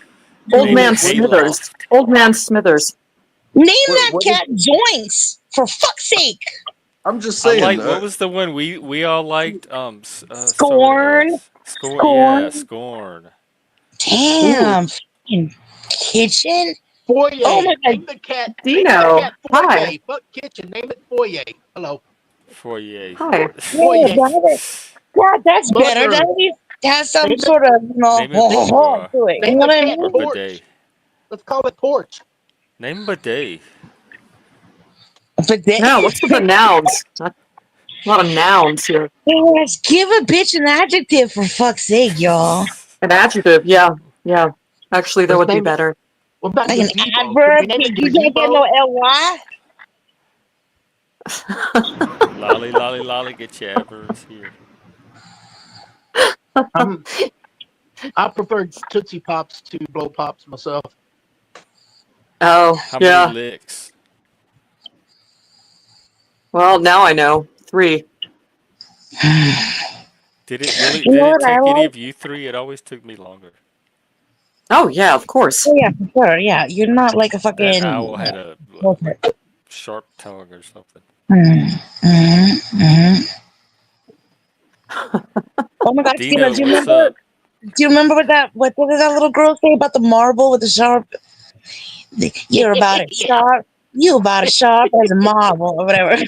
Name it man what Smithers. Hayloft. Old man Smithers. Name what that what is? cat Joints, for fuck's sake. I'm just I saying. like what was the one we all liked? Start with an Scorn, S. Scorn. Yeah, scorn. Scorn. Ooh, Damn, fucking kitchen. Oh Foyer. my god. Name the Dino. cat Hi. Foyer. Fuck kitchen. Name it Foyer. Hello. Foyer. Hi. Yeah, Foyer. God, that's better. That Mother. at least has some Name it sort of, Name it to it. You name know the what I cat or mean? bidet. Torch. Let's call it Torch. Name bidet. But then, Now, what's with the nouns? Not a lot of nouns here. yes, give a bitch an adjective for fuck's sake, y'all. An adjective, yeah, yeah. Actually, that Let's would be name it. better. What about Like an gazebo? Can we adverb. name it You can't get no gazebo? ly. Lolly, lolly, lolly, get your adverbs here. I'm I prefer Tootsie Pops to Blow Pops myself. Oh, How many yeah. licks? Well, now I know. 3. Did it really? You know Did it what I take any like? of you three? It always took me longer. Oh, yeah, of course. Oh yeah, for sure. Yeah, you're not like a That owl fucking. had a like Bullshit. sharp tongue or something. Mm, mm. Oh my God, Steven, Dino, what's up? Do you remember what did that little girl say about the marble with the sharp? You're about as Yeah. sharp. You about as sharp as a marble or whatever.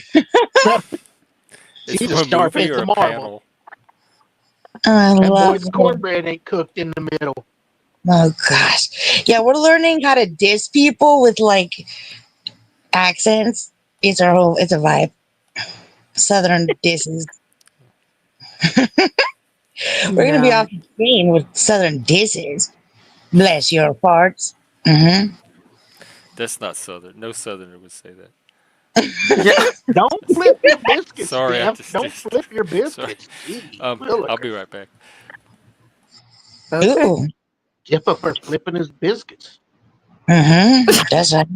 It's She's from as a sharp movie as or the a marble. panel? I That love boy's it. cornbread ain't cooked in the middle. Oh gosh, yeah, we're learning how to diss people with like accents. It's a vibe. Southern disses. We're gonna be Yeah. off the chain with Southern disses. Bless your parts. Mm-hmm. That's not Southern. No Southerner would say that. Yeah. Don't flip your biscuits, Sorry, I Steph. just Don't did. flip your Sorry. biscuits. Gee, I'll be Willikers. right back. Okay. Ooh. Jippa for flipping his biscuits. Mm-hmm. That's right.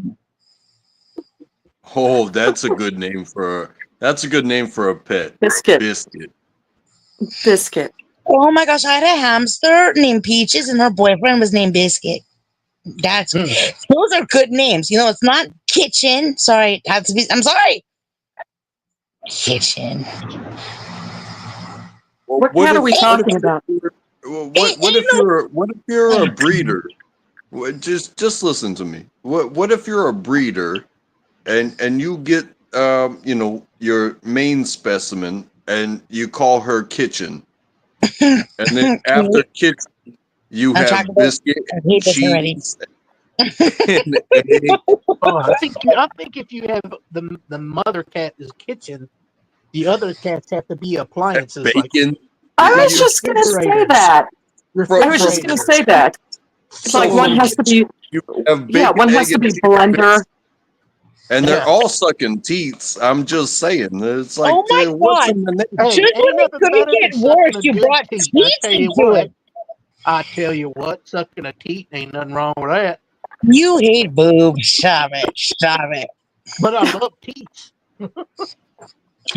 Oh, that's a good name for a pet. Biscuit. Biscuit. Biscuit. Oh my gosh, I had a hamster named Peaches, and her boyfriend was named Biscuit. That's Hmm. those are good names. It's not kitchen. Sorry, it had to be. I'm sorry. Kitchen. Well, What cat are we talking about? what if you're a breeder? Just listen to me. What if you're a breeder and you get your main specimen and you call her Kitchen, and then after Kitchen you have Untrackable. Biscuit I and hate this already. cheese and egg Oh, I think if you have the mother cat is kitchen, the other cats have to be and appliances like bacon. I Like was just gonna say refrigerators. that. I was just gonna Refrigerators. say that. It's like one So has to be, you have yeah, bacon, one has egg, to and be cheese blender. bits, and they're Yeah. all sucking teats. I'm just saying. It's like, Oh my what's God. in the name? Hey, Just when ain't it nothing couldn't better than get worse, sucking a you good brought teat. teeth into it. I tell you what, sucking a teat ain't nothing wrong with that. You hate boobs. Stop it. Stop it. But I love teats.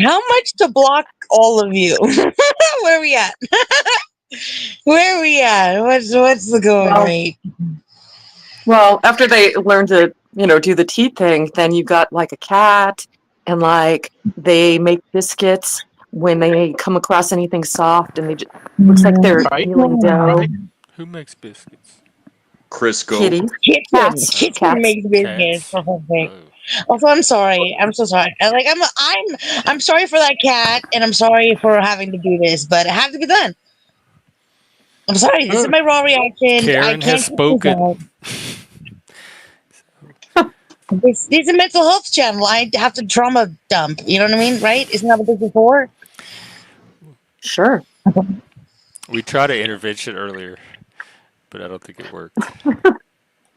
How much to block all of you? Where we at? Where we at? What's the going Well, rate? well, after they learn to, do the teeth thing, then you got like a cat, and like they make biscuits when they come across anything soft, and looks like they're Right? kneading dough. Right? Who makes biscuits? Crisco. Kitties, Kitchen. Oh, Kitchen makes business cats. for something. Oh, Also, I'm sorry. I'm so sorry. I'm sorry for that cat, and I'm sorry for having to do this, but it had to be done. I'm sorry. This is my raw reaction. I Karen has can't keep this spoken. out. This is a mental health channel. I have to trauma dump. You know what I mean, right? Isn't that what this is for? sure. We tried an intervention earlier, but I don't think it worked.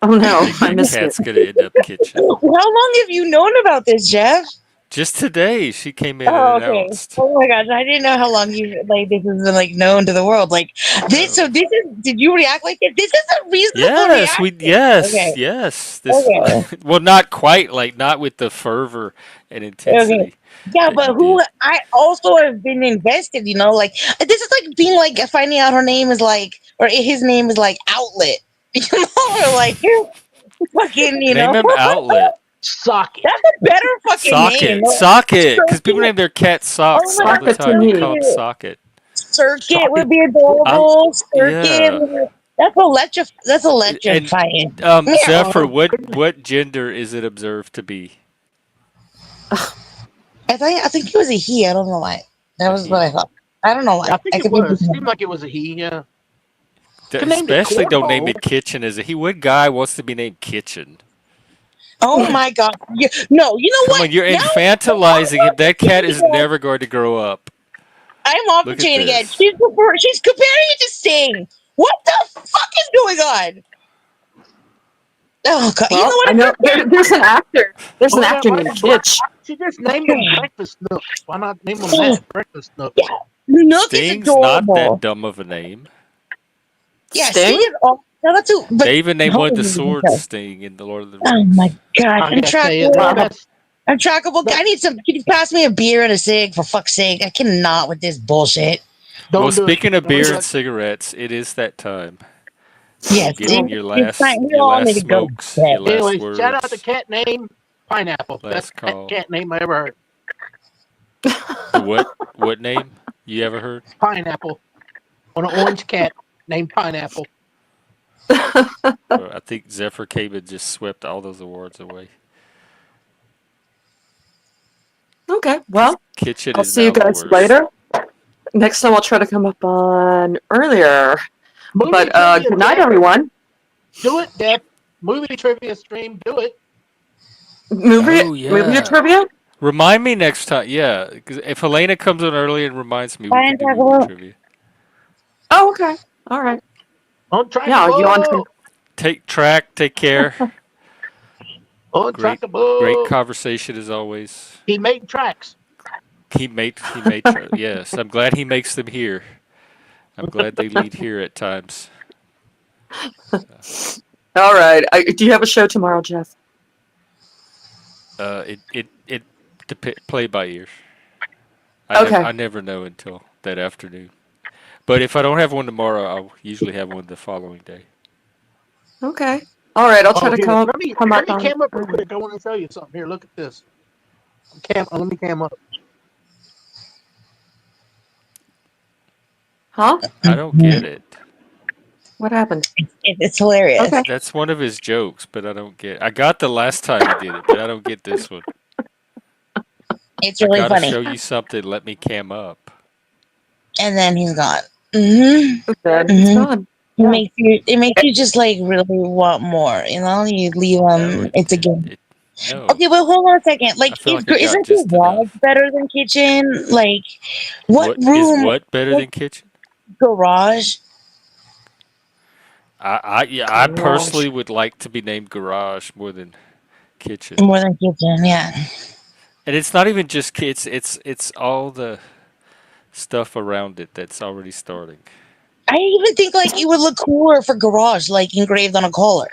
Oh I no, think I that missed it. cat's gonna end up kitchen. How long have you known about this, Jeff? Just today, she came in and Oh, okay. announced. Oh my gosh, I didn't know how long you this has been like known to the world. Like this. So Oh. this is. Did you react like this? This is a reasonable Yes, reaction. Okay. This Okay. well, not quite like not with the fervor and Okay. intensity Yeah, that but you who did. I also have been invested, like this is like being like finding out her name is like or his name is like outlet. Or like fucking, Name him Outlet, Socket. that's a better fucking name. Socket, because people Circuit. name their cat Oh Socks my all god, the Socket to time. You call me. him circuit. Socket. Circuit would Socket. be I'm adorable. Circuit. yeah, That's and electrifying. Zephyr, Meow. what gender is it observed to be? I think it was a he. I don't know why. That A was what he. I thought. I don't know I why. think I it could be was. Seemed like it was a he. Yeah. Could named it Especially don't name cornhole. it Kitchen as a he. What guy wants to be named Kitchen? Oh my god. No, you know Come what? on, you're Now I'm infantilizing him. off the That chain cat is again. never going to grow up. I'm off the Look at chain again. this. She's comparing it to Sting. What the fuck is going on? Oh god. You know Well, what? I If know your there's an actor. There's an Oh yeah, actor why named not? Kitch. She just named them cat breakfast nooks. Why not name them that? Breakfast yeah. nooks. Nook is Sting's not that adorable. dumb of a name. Yeah, Sting Sting? is all no, that's too but They even named hold one of the on. swords Sting in the Lord of the Oh my Rings. gosh. I gotta tell you that Wow. Untrackable. that's Untrackable. that. I need some. Can you pass me a beer and a cig for fuck's sake? I cannot with this bullshit. Well, Don't do it. speaking of Don't beer do and it. cigarettes, it is that time. So Yes, get in it's fine. We your all last need to go to smokes, your bed. last Anyways, shout out the words, cat name Pineapple. last Best cat call. cat name I ever heard. The what name you ever heard? Pineapple. On an orange cat named Pineapple. I think Zephyr came and just swept all those awards away. Okay, Because well, Kitchen I'll is see you now the guys worst. later. Next time I'll try to come up on earlier. Movie But trivia, good night, Jeff. everyone. Do it, Deb. Movie trivia stream. Do it. Oh Movie yeah. trivia? Remind me next time. Yeah, because if Helena comes on early and reminds me, we Bye, can do movie Untrackable. trivia. Oh, okay. All right. Yeah, are you on? Untrackable. Take care. Great, great Untrackable. conversation as always. He made tracks. Yes, I'm glad he makes them here. I'm glad they lead here at times. All right. Do you have a show tomorrow, Jeff? It play by ear. Okay. I never know until that afternoon. But if I don't have one tomorrow, I'll usually have one the following day. Okay. All right. I'll try Oh, to here. come Let up me on. cam up real quick. I want to show you something. Here, look at this. Let me cam up. Huh? I don't get it. What happened? It's hilarious. Okay. That's one of his jokes, but I don't get. I got the last time he did it, but I don't get this one. It's I really gotta funny. show you something. Let me cam up. And then he's gone. Mm-hmm. Then it's Mm-hmm. gone. It makes you just like really want more. You leave No, it's again. no. Okay, but hold on a second. I Like, feel like I got isn't the just garage enough. better than kitchen? Like, what What is room? what better than kitchen? Garage Yeah, I Gosh. personally would like to be named Garage more than Kitchen. more than kitchen. Yeah. And it's not even just kids, it's all the stuff around it that's already starting. I even think like it would look cooler for garage, like engraved on a collar.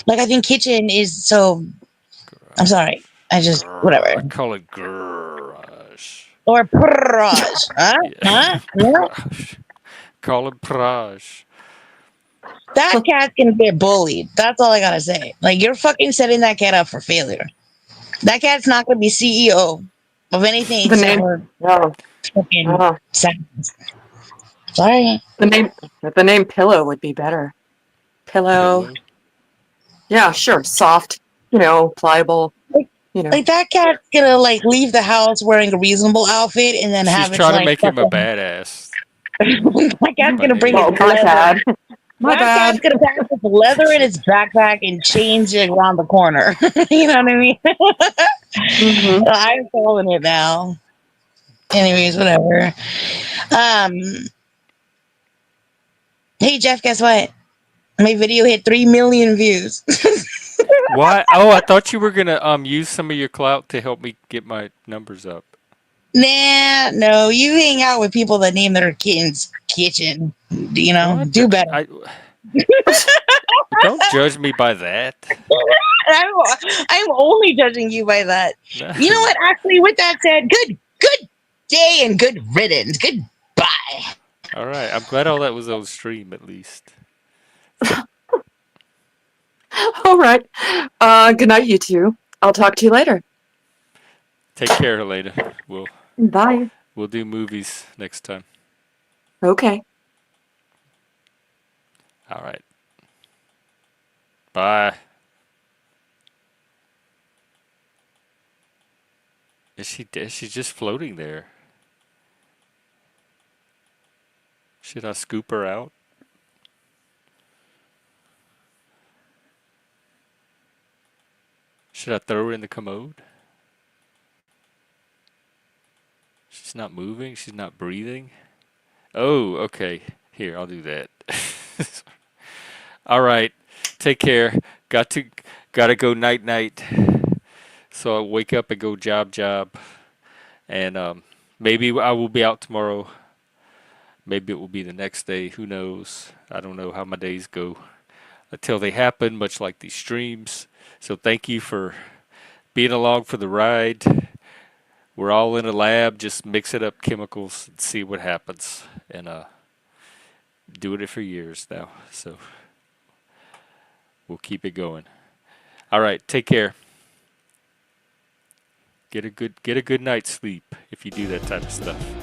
Like I think kitchen is so. I'm Garage. sorry. I just whatever. I call it Garage. Or garage. Huh? Yeah. Huh? Huh? Garage. Call it Garage. That cat's gonna get bullied. That's all I gotta say. Like you're fucking setting that cat up for failure. That cat's not gonna be CEO of anything The except name. for Oh, fucking oh. sadness. Sorry. The name. The name Pillow would be better. Pillow. Pillow. Yeah, sure. Soft. Pliable. Like, You know. like that cat's gonna like leave the house wearing a reasonable outfit and then She's have its trying to like make him a fucking badass that cat's by gonna bring naming its Oh, him my that. leather. bad. My That cat's bad. gonna pack its leather in its backpack and change it around the corner. You know what I mean? Hmm. I'm calling it now. Anyways, whatever. Um, hey Jeff, guess what? My video hit 3 million views. Why? Oh, I thought you were gonna use some of your clout to help me get my numbers up. Nah, no, you hang out with people that name their kittens kitchen. You No, know, do better. Don't judge me by that. I'm, I'm only judging you by that. No. You know what? Actually, with that said, good day and good riddance. Goodbye. All right. I'm glad all that was on stream at least. All right. Good night, you two. I'll talk to you later. Take care, Helena. Bye. We'll do movies next time. Okay. All right. Bye. She's just floating there. Should I scoop her out? Should I throw her in the commode? She's not moving. She's not breathing. Oh, okay. Here, I'll do that. All right. Take care. Gotta go night night. So I wake up and go job. And maybe I will be out tomorrow. Maybe it will be the next day. Who knows? I don't know how my days go until they happen, much like these streams. So thank you for being along for the ride. We're all in a lab, just mixing up chemicals and see what happens. And doing it for years now. So we'll keep it going. All right, take care. Get a good night's sleep if you do that type of stuff.